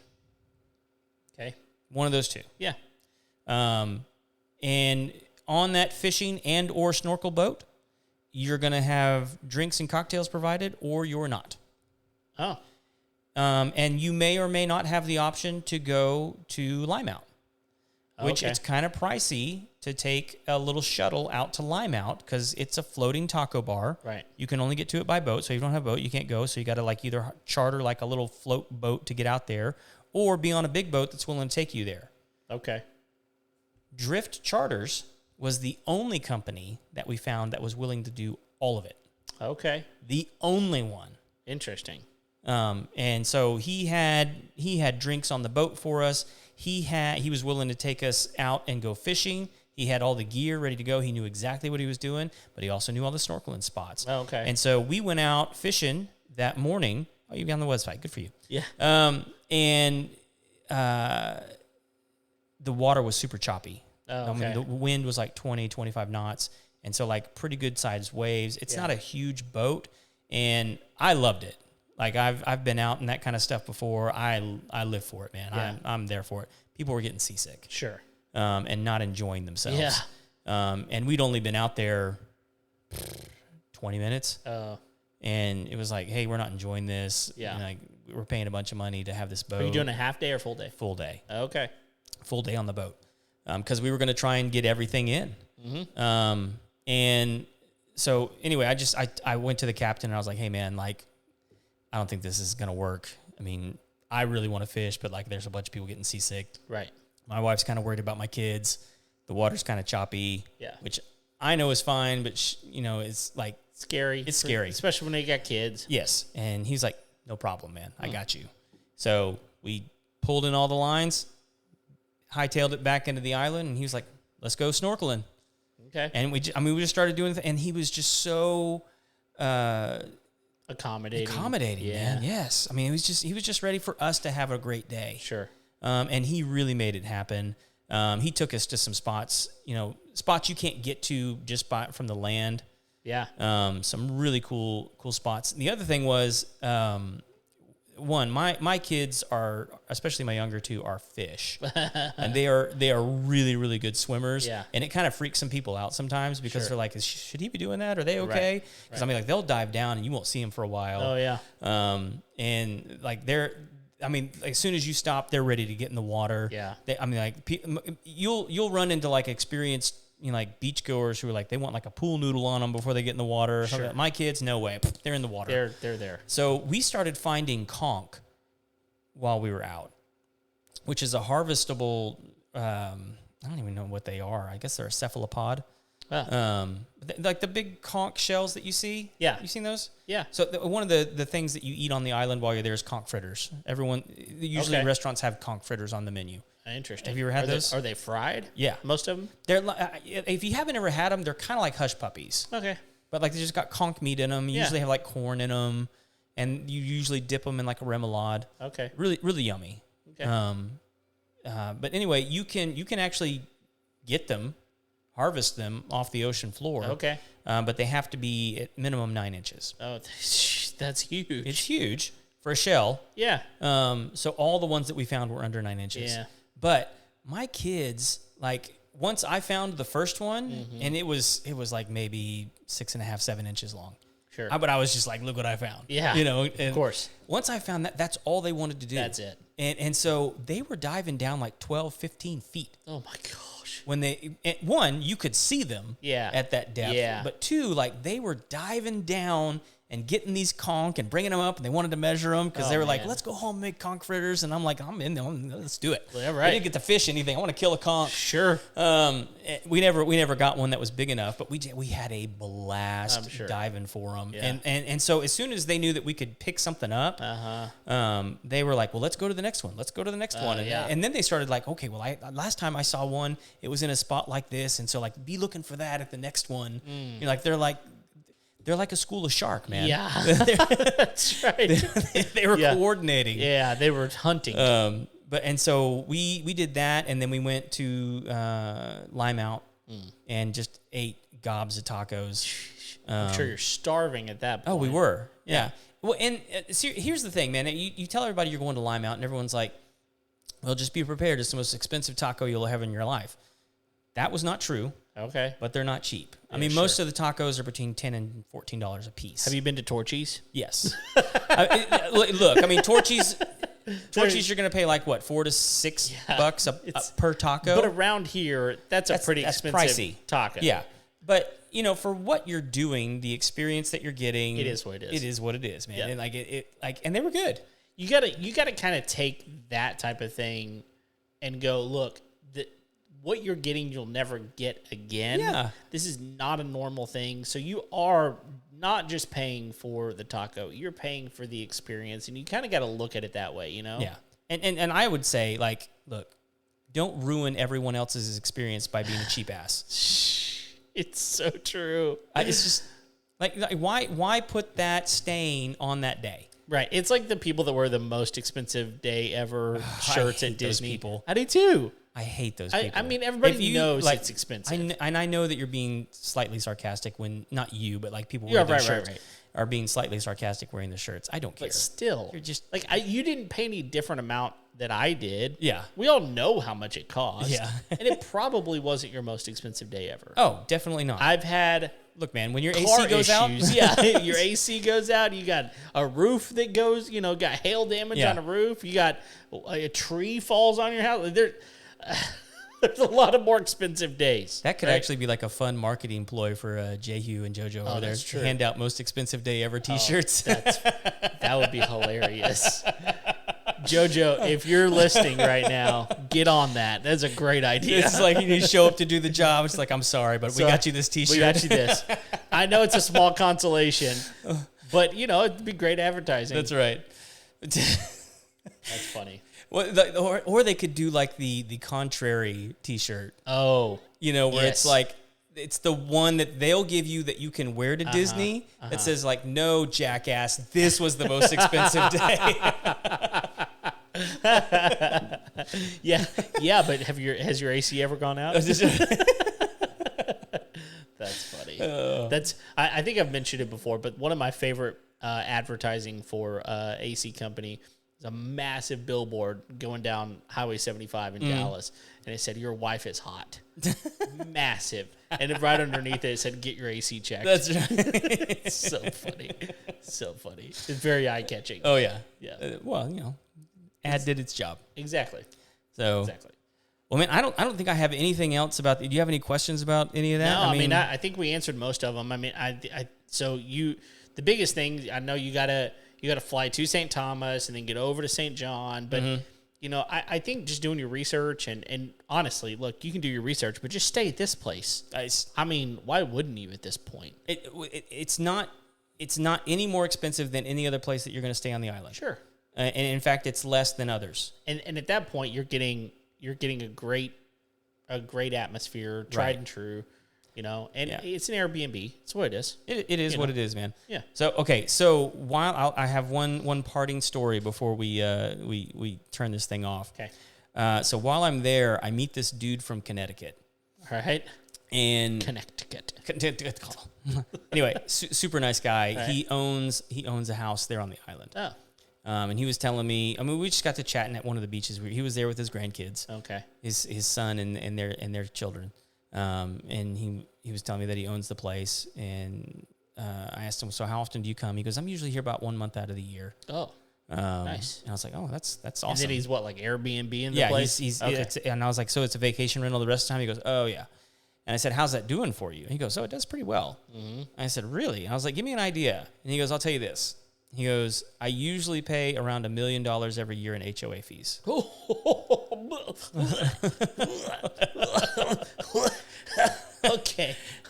Okay. One of those two. Yeah. And on that fishing and or snorkel boat, you're going to have drinks and cocktails provided or you're not. Oh. And you may or may not have the option to go to Limeout, which it's kind of pricey to take a little shuttle out to Limeout because it's a floating taco bar. Right. You can only get to it by boat. So if you don't have a boat, you can't go. So you got to like either charter like a little float boat to get out there or be on a big boat that's willing to take you there. Okay. Drift Charters was the only company that we found that was willing to do all of it. Okay. The only one. Interesting. And so he had drinks on the boat for us. He was willing to take us out and go fishing. He had all the gear ready to go. He knew exactly what he was doing, but he also knew all the snorkeling spots. Oh, okay. And so we went out fishing that morning. Oh, you got on the website. Good for you. Yeah. The water was super choppy. Oh, okay. The wind was like 20, 25 knots. And so like pretty good sized waves. It's not a huge boat. And I loved it. Like I've been out and that kind of stuff before. I live for it, man. Yeah. I'm there for it. People were getting seasick. Sure. And not enjoying themselves. Yeah. And we'd only been out there 20 minutes. And it was like, hey, we're not enjoying this. Yeah. And like we're paying a bunch of money to have this boat. Are you doing a half day or full day? Full day. Okay. full day on the boat because we were going to try and get everything in. Mm-hmm. And so anyway, I went to the captain and I was like, hey man, like, I don't think this is going to work. I mean, I really want to fish, but like there's a bunch of people getting seasick. Right. My wife's kind of worried about my kids. The water's kind of choppy. Yeah. Which I know is fine, but it's like scary. It's scary. Especially when they got kids. Yes. And he's like, no problem, man. I got you. So we pulled in all the lines, hightailed it back into the island, and he was like, let's go snorkeling. Okay. And we just started doing it, and he was just so accommodating, yeah. man. Yes. I mean, he was just ready for us to have a great day. Sure. And he really made it happen. He took us to some spots you can't get to just from the land. Yeah. Some really cool spots. And the other thing was, one, my kids are, especially my younger two, are fish, and they are really, really good swimmers. Yeah. And it kind of freaks some people out sometimes because they're like, should he be doing that? Are they okay? Because I mean, like they'll dive down and you won't see them for a while. Oh yeah. And like as soon as you stop, they're ready to get in the water. Yeah. You'll run into like experienced, like beachgoers who are like, they want like a pool noodle on them before they get in the water. Sure. My kids, no way. They're in the water. They're there. So we started finding conch while we were out, which is a harvestable, I don't even know what they are. I guess they're a cephalopod. Like the big conch shells that you see. Yeah. You seen those? Yeah. So one of the things that you eat on the island while you're there is conch fritters. Usually restaurants have conch fritters on the menu. Interesting. Have you ever had those? Are they fried? Yeah. Most of them? They're if you haven't ever had them, they're kind of like hush puppies. Okay. But like they just got conch meat in them. You usually have like corn in them, and you usually dip them in like a remoulade. Okay. Really, really yummy. Okay. But anyway, you can actually get them, harvest them off the ocean floor. Okay. But they have to be at minimum 9 inches. Oh, that's huge. It's huge for a shell. Yeah. So all the ones that we found were under 9 inches. Yeah. But my kids, like, once I found the first one, and it was like maybe 6.5, 7 inches long. Sure. But I was just like, look what I found. Yeah. And of course. Once I found that, that's all they wanted to do. That's it. And so they were diving down like 12, 15 feet. Oh my gosh. When you could see them at that depth. Yeah. But two, like they were diving down and getting these conch and bringing them up, and they wanted to measure them because they were like, let's go home and make conch fritters. And I'm like, I'm in there. Let's do it. Yeah, right. I didn't get to fish anything. I want to kill a conch. Sure. We never got one that was big enough, but we had a blast diving for them. Yeah. And so as soon as they knew that we could pick something up, they were like, well, let's go to the next one. Let's go to the next one. And then they started like, okay, well, last time I saw one, it was in a spot like this. And so like, be looking for that at the next one. They're like a school of shark, man. Yeah, that's right. They were coordinating. Yeah, they were hunting. And so we did that, and then we went to Lime Out and just ate gobs of tacos. I'm sure you're starving at that point. Oh, we were. Yeah. Well, and here's the thing, man. You tell everybody you're going to Lime Out, and everyone's like, well, just be prepared. It's the most expensive taco you'll have in your life. That was not true. Okay. But they're not cheap. I mean, most of the tacos are between $10 and $14 a piece. Have you been to Torchy's? Yes. Look, I mean, Torchy's, you're going to pay like what, $4 to $6 per taco? But around here, that's pretty expensive pricey taco. Yeah. But, for what you're doing, the experience that you're getting. It is what it is. It is what it is, man. Yeah. And and they were good. You gotta kind of take that type of thing and go, look, what you're getting, you'll never get again. Yeah. This is not a normal thing. So you are not just paying for the taco, you're paying for the experience, and you kind of got to look at it that way, Yeah. And I would say, like, look, don't ruin everyone else's experience by being a cheap ass. It's so true. It's just like why put that stain on that day? Right. It's like the people that wear the most expensive day ever shirts at Disney. People. I do too. I hate those people. I mean, everybody knows it's expensive. I know that you're being slightly sarcastic when, not you, but like people wearing their shirts are being slightly sarcastic wearing the shirts. I don't care. But still, you're just like, you didn't pay any different amount that I did. Yeah. We all know how much it cost. Yeah. And it probably wasn't your most expensive day ever. Oh, definitely not. I've had... Look, man, when your AC goes out, your AC goes out. You got a roof that goes, got hail damage on a roof. You got a tree falls on your house. There's a lot of more expensive days. That could actually be like a fun marketing ploy for Jehu and JoJo over there. That's true. Hand out most expensive day ever T-shirts. That would be hilarious. JoJo, if you're listening right now, get on that. That's a great idea. It's like you show up to do the job. It's like, I'm sorry, but we got you this T-shirt. We got you this. I know it's a small consolation, but, it'd be great advertising. That's right. That's funny. Well, or they could do like the contrary T-shirt. Oh, where it's like it's the one that they'll give you that you can wear to Disney that says like, no, jackass, this was the most expensive day. yeah, but has your AC ever gone out? That's funny. I think I've mentioned it before, but one of my favorite advertising for AC company. A massive billboard going down Highway 75 in Dallas, and it said, "Your wife is hot." Massive. And then right underneath it said, "Get your AC checked." That's right. It's so funny. So funny. It's very eye-catching. Oh, yeah. Yeah. Ad did its job. Exactly. So, well, man, I don't think I have anything else about. Do you have any questions about any of that? No, I think we answered most of them. The biggest thing, I know you gotta fly to St. Thomas and then get over to St. John. But, I think just doing your research and honestly, look, you can do your research, but just stay at this place. Why wouldn't you at this point? It's not any more expensive than any other place that you're going to stay on the island. Sure. And in fact, it's less than others. And at that point, you're getting a great atmosphere, tried and true. It's an Airbnb. That's what it is. It is what it is, man. Yeah. So so while I have one parting story before we turn this thing off. Okay. So while I'm there, I meet this dude from Connecticut. All right. And Connecticut. Anyway, super nice guy. Right. He owns a house there on the island. Oh. And he was telling me. We just got to chatting at one of the beaches. He was there with his grandkids. Okay. His son and their children. And he was telling me that he owns the place, and I asked him, so how often do you come? He goes, I'm usually here about 1 month out of the year. Oh, nice. And I was like, oh, that's awesome. And then he's what, like Airbnb in the place? He's okay. and I was like, so it's a vacation rental the rest of the time? He goes, oh yeah. And I said, how's that doing for you? And he goes, oh, it does pretty well. Mm-hmm. I said, really? And I was like, give me an idea. And he goes, I'll tell you this. He goes, I usually pay around $1 million every year in HOA fees.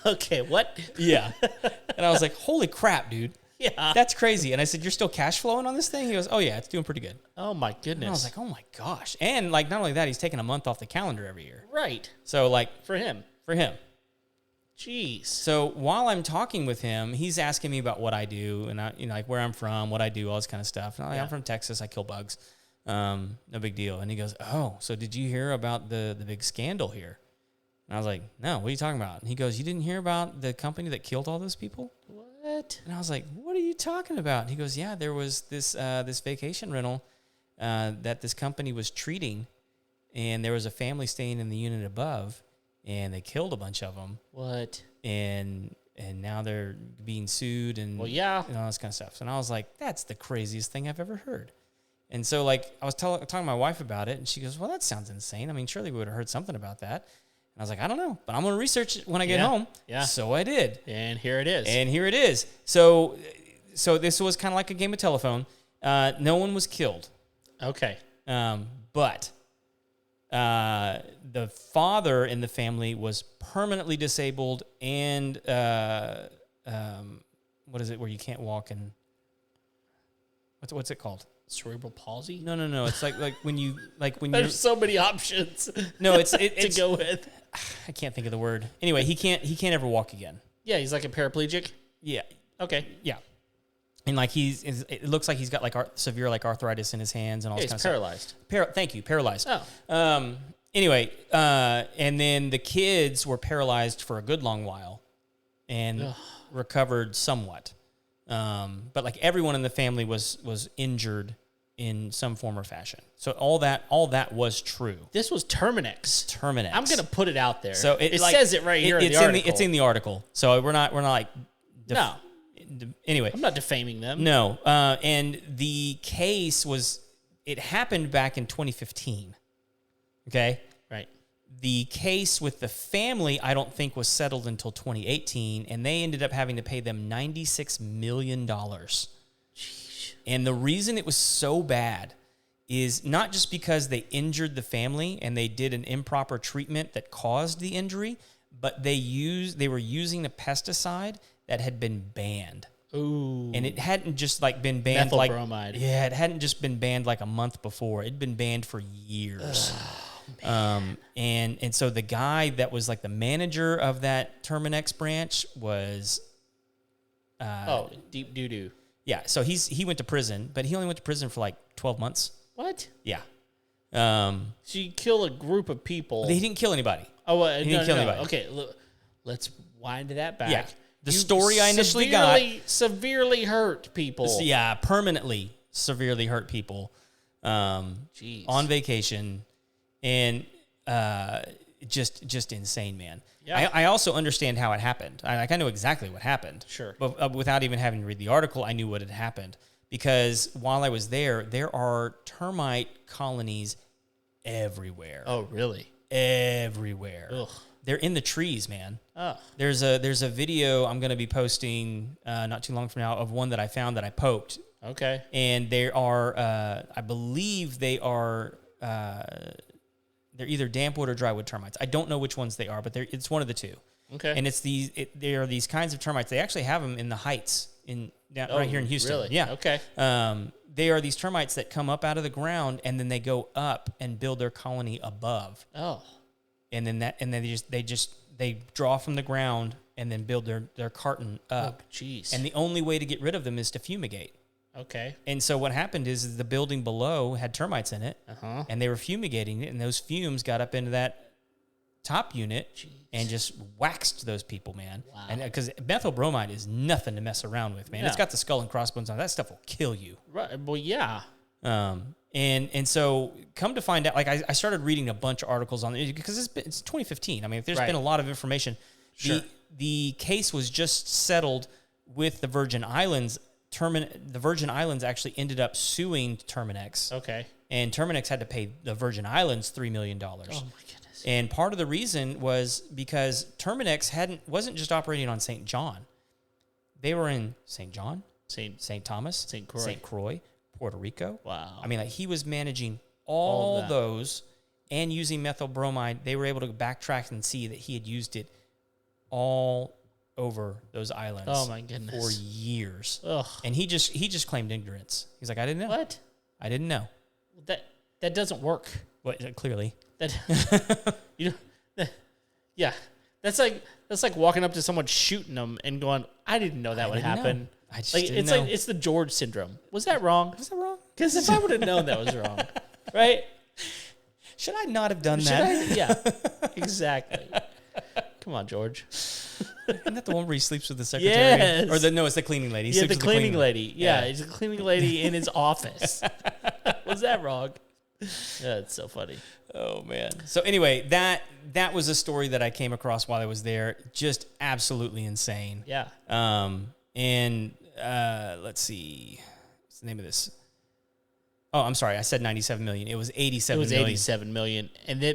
Okay, what? Yeah. And I was like, holy crap, dude. Yeah. That's crazy. And I said, you're still cash flowing on this thing? He goes, oh, yeah, it's doing pretty good. Oh, my goodness. And I was like, oh, my gosh. And, not only that, he's taking a month off the calendar every year. Right. So, For him. Jeez. So, while I'm talking with him, he's asking me about what I do and, where I'm from, what I do, all this kind of stuff. And I'm from Texas. I kill bugs. No big deal. And he goes, oh, so did you hear about the big scandal here? And I was like, no, what are you talking about? And he goes, you didn't hear about the company that killed all those people? What? And I was like, what are you talking about? And he goes, yeah, there was this vacation rental that this company was treating, and there was a family staying in the unit above, and they killed a bunch of them. What? And now they're being sued and, well, yeah. and all this kind of stuff. And I was like, that's the craziest thing I've ever heard. And so, I was talking to my wife about it, and she goes, well, that sounds insane. Surely we would have heard something about that. And I was like, I don't know, but I'm going to research it when I get home. Yeah. So I did. And here it is. So this was kind of like a game of telephone. No one was killed. Okay. But the father in the family was permanently disabled and what is it where you can't walk and what's it called? Cerebral palsy? No. It's like when there's so many options. No, it's to go with. I can't think of the word. Anyway, he can't ever walk again. Yeah, he's like a paraplegic. Yeah. Okay. Yeah. And it looks like he's got severe arthritis in his hands and all this kind of paralyzed. Stuff. Thank you, paralyzed. Oh. Anyway, and then the kids were paralyzed for a good long while, and recovered somewhat. But everyone in the family was injured in some form or fashion. So all that was true. This was Terminex. I'm gonna put it out there. So it says it right here in the article. It's in the article. So we're not no. Anyway, I'm not defaming them. No. And the case it happened back in 2015. Okay. Right. The case with the family, I don't think, was settled until 2018, and they ended up having to pay them $96 million. Jeez. And the reason it was so bad is not just because they injured the family and they did an improper treatment that caused the injury, but they were using a pesticide that had been banned. Ooh. And it hadn't just like been banned like bromide. Yeah, it hadn't just been banned like a month before. It'd been banned for years. And so the guy that was like the manager of that Terminex branch was deep doo-doo. yeah, so he went to prison, but he only went to prison for like 12 months. What? Yeah. So you kill a group of people. He didn't kill anybody. Oh, he didn't kill anybody. Okay, look, let's wind that back. Yeah. The story I initially severely hurt people. Yeah, permanently severely hurt people Jeez. on vacation, and just insane, man. Yeah. I also understand how it happened. I know exactly what happened. Sure. But without even having to read the article, I knew what had happened. Because while I was there are termite colonies everywhere. Oh, really? Everywhere. Ugh. They're in the trees, man. Oh. There's a video I'm going to be posting not too long from now of one that I found that I poked. Okay. And they are, I believe they are, they're either dampwood or drywood termites. I don't know which ones they are, but it's one of the two. Okay. And they are these kinds of termites. They actually have them in the Heights right here in Houston. Really? Yeah. Okay. They are these termites that come up out of the ground and then they go up and build their colony above. Oh. And then they draw from the ground and then build their carton up. Oh, jeez. And the only way to get rid of them is to fumigate. Okay. And so what happened is the building below had termites in it, and they were fumigating it, and those fumes got up into that top unit and just waxed those people, man. Wow. And because methyl bromide is nothing to mess around with, man. No. It's got the skull and crossbones on it. That stuff will kill you. Right. Well, yeah. And so come to find out, like I started reading a bunch of articles on it because it's 2015. I mean, there's been a lot of information. Sure. The case was just settled with the Virgin Islands. The Virgin Islands actually ended up suing Terminex. Okay. And Terminex had to pay the Virgin Islands $3 million. Oh, my goodness. And part of the reason was because Terminex wasn't just operating on St. John. They were in St. John, St. Thomas, St. Croix, Puerto Rico. Wow. I mean, like he was managing all those and using methyl bromide. They were able to backtrack and see that he had used it all over those islands. Oh my goodness. For years. Ugh. And he just claimed ignorance. He's like, I didn't know. What? I didn't know. That doesn't work. Well, clearly. Yeah. That's like walking up to someone shooting them and going, I didn't know that would happen. I just like didn't know. like it's the George syndrome. Was that wrong? Was that wrong? Because if I would have known that was wrong, right? Should I not have done that? Yeah, exactly. Come on, George. Isn't that the one where he sleeps with the secretary? Yes. Or no, it's the cleaning lady. He Yeah, sleeps the with cleaning lady. Yeah, he's a cleaning lady in his office. Was that wrong? Yeah, it's so funny. Oh man. So anyway, that was a story that I came across while I was there. Just absolutely insane. Yeah. And let's see, what's the name of this? Oh, I'm sorry, I said 97 million. It was 87 million. It was 87 million,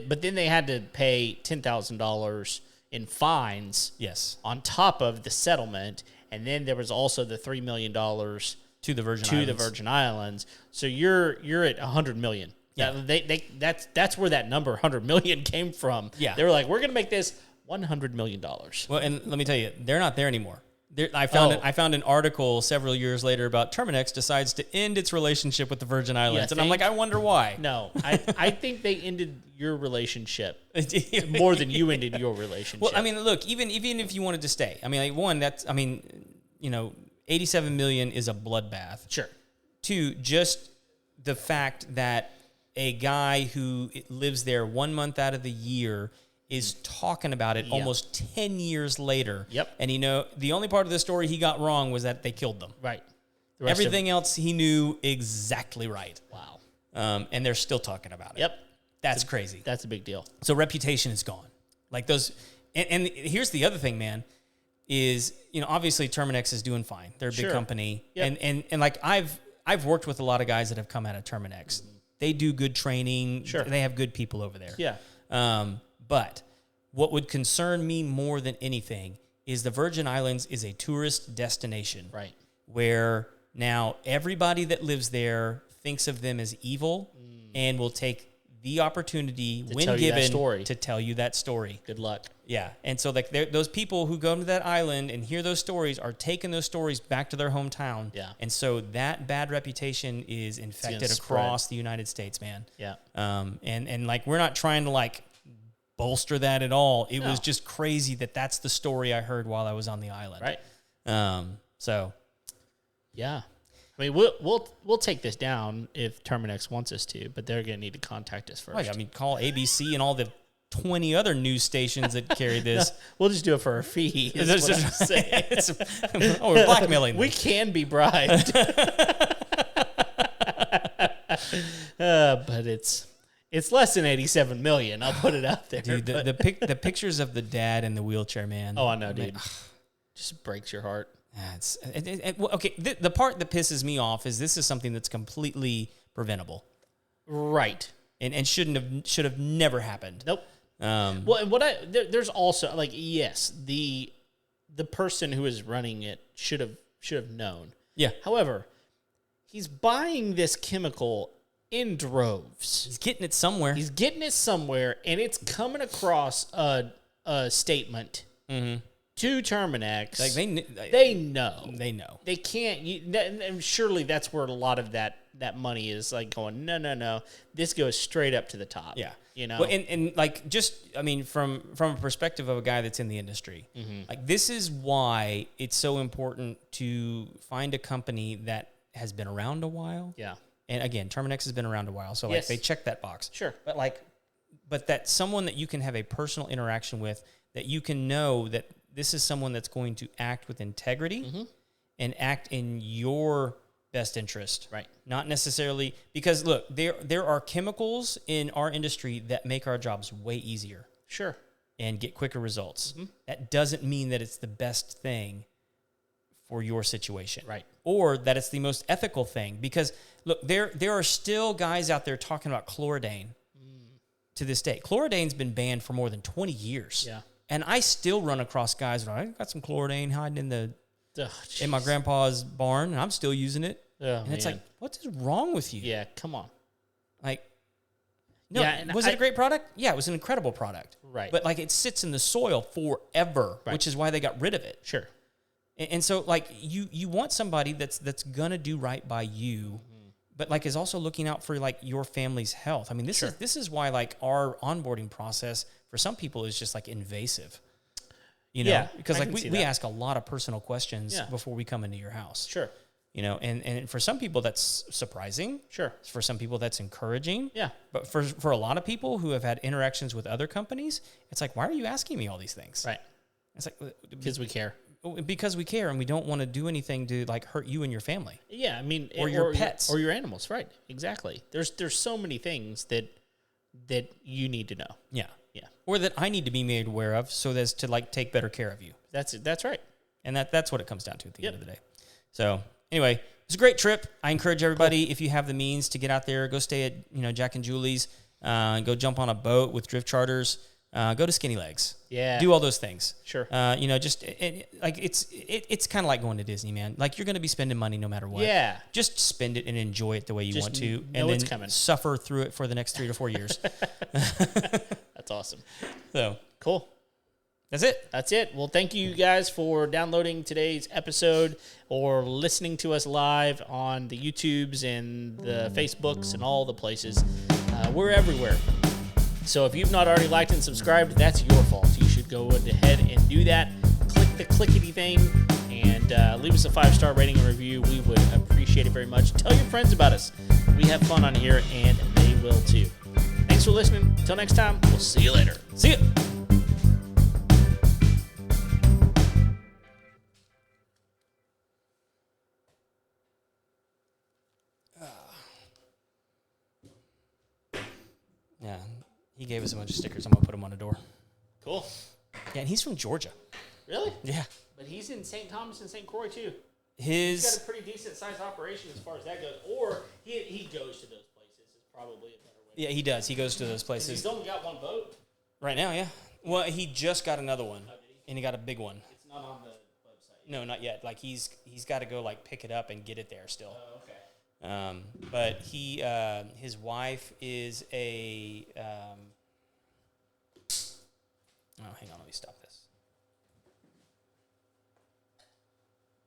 but then they had to pay $10,000 in fines. Yes. On top of the settlement, and then there was also the $3 million to the Virgin Islands. So you're at 100 million. Yeah. That's where that number 100 million came from. Yeah. They were like, we're gonna make this $100 million. Well, and let me tell you, they're not there anymore. I found an article several years later about Terminex decides to end its relationship with the Virgin Islands, and I'm like, I wonder why. No, I think they ended your relationship more than you ended your relationship. Well, I mean, look, even if you wanted to stay, I mean, like 87 million is a bloodbath. Sure. Two, just the fact that a guy who lives there 1 month out of the year is talking about it almost 10 years later. Yep. And the only part of the story he got wrong was that they killed them. Right. Everything else he knew exactly right. Wow. And they're still talking about it. Yep. That's crazy. That's a big deal. So reputation is gone. Like those, and here's the other thing, man, is, obviously Terminex is doing fine. They're a big company. Yep. And like I've worked with a lot of guys that have come out of Terminex. They do good training. Sure. They have good people over there. Yeah. But what would concern me more than anything is the Virgin Islands is a tourist destination. Right. Where now everybody that lives there thinks of them as evil and will take the opportunity when given to tell you that story. Good luck. Yeah. And so like those people who go to that island and hear those stories are taking those stories back to their hometown. Yeah. And so that bad reputation is infected across the United States, man. Yeah. And like we're not trying to like bolster that at all. It was just crazy that that's the story I heard while I was on the island. Right. So yeah. I mean, we'll take this down if Terminex wants us to, but they're going to need to contact us first. Right, I mean, call ABC and all the 20 other news stations that carry this. No, we'll just do it for a fee. Is what I'm saying. We're blackmailing them. We can be bribed. But it's less than 87 million. I'll put it out there. Dude, the pictures of the dad in the wheelchair, man. Oh, I know, dude. Just breaks your heart. Okay, the part that pisses me off is this is something that's completely preventable, right? And should have never happened. Nope. Well, and there's also like yes, the person who is running it should have known. Yeah. However, he's buying this chemical in droves. He's getting it somewhere. And it's coming across a statement. Mm-hmm. To Terminex, like they know. They can't. And surely that's where a lot of that money is like going. No. This goes straight up to the top. Yeah, you know. Well, and like just I mean from a perspective of a guy that's in the industry, like this is why it's so important to find a company that has been around a while. Yeah. And again, Terminex has been around a while, so like they check that box. Sure. But that someone that you can have a personal interaction with, that you can know that this is someone that's going to act with integrity and act in your best interest. Right. Not necessarily, because look, there are chemicals in our industry that make our jobs way easier. Sure. And get quicker results. That doesn't mean that it's the best thing for your situation. Right. Or that it's the most ethical thing. Because look, there are still guys out there talking about chlorodyne to this day. Chlorodyne's been banned for more than 20 years. Yeah. And I still run across guys, I got some chlorodyne hiding in my grandpa's barn, and I'm still using it. And it's like, what is wrong with you? Yeah, come on. Like, no, was it a great product? Yeah, it was an incredible product. Right. But like, it sits in the soil forever, which is why they got rid of it. Sure. And so like, you want somebody that's gonna do right by you, but like is also looking out for like your family's health. I mean, this is why like our onboarding process for some people is just like invasive, you know, because like we ask a lot of personal questions before we come into your house. Sure. You know, and for some people that's surprising. Sure. For some people that's encouraging. Yeah. But for a lot of people who have had interactions with other companies, it's like, why are you asking me all these things? Right. It's like, because we care. Because we care and we don't want to do anything to like hurt you and your family. Yeah, I mean, or your pets or your animals, right? Exactly. There's so many things that you need to know. Yeah, or that I need to be made aware of, so as to like take better care of you. That's right. And that's what it comes down to at the end of the day. So anyway, it's a great trip. I encourage everybody, if you have the means to get out there, go stay at Jack and Julie's, go jump on a boat with Drift Charters. Go to Skinny Legs. Yeah. Do all those things. Sure. It's kind of like going to Disney, man. Like you're going to be spending money no matter what. Yeah. Just spend it and enjoy it the way you want to, and then it's coming. Suffer through it for the next 3 to 4 years. That's awesome. So cool. That's it. Well, thank you guys for downloading today's episode or listening to us live on the YouTubes and the Facebooks and all the places. We're everywhere. So if you've not already liked and subscribed, that's your fault. You should go ahead and do that. Click the clickety thing and leave us a 5-star rating and review. We would appreciate it very much. Tell your friends about us. We have fun on here, and they will too. Thanks for listening. Until next time, we'll see you later. See ya. Yeah. He gave us a bunch of stickers. I'm going to put them on the door. Cool. Yeah, and he's from Georgia. Really? Yeah. But he's in St. Thomas and St. Croix, too. He's got a pretty decent-sized operation as far as that goes. Or he goes to those places is probably a better way. Yeah, he does. He goes to those places. He's only got one boat. Right now, yeah. Well, he just got another one, and he got a big one. It's not on the website. No, not yet. Like he's got to go like pick it up and get it there still. Oh, okay. But his wife is a. Oh, hang on. Let me stop this.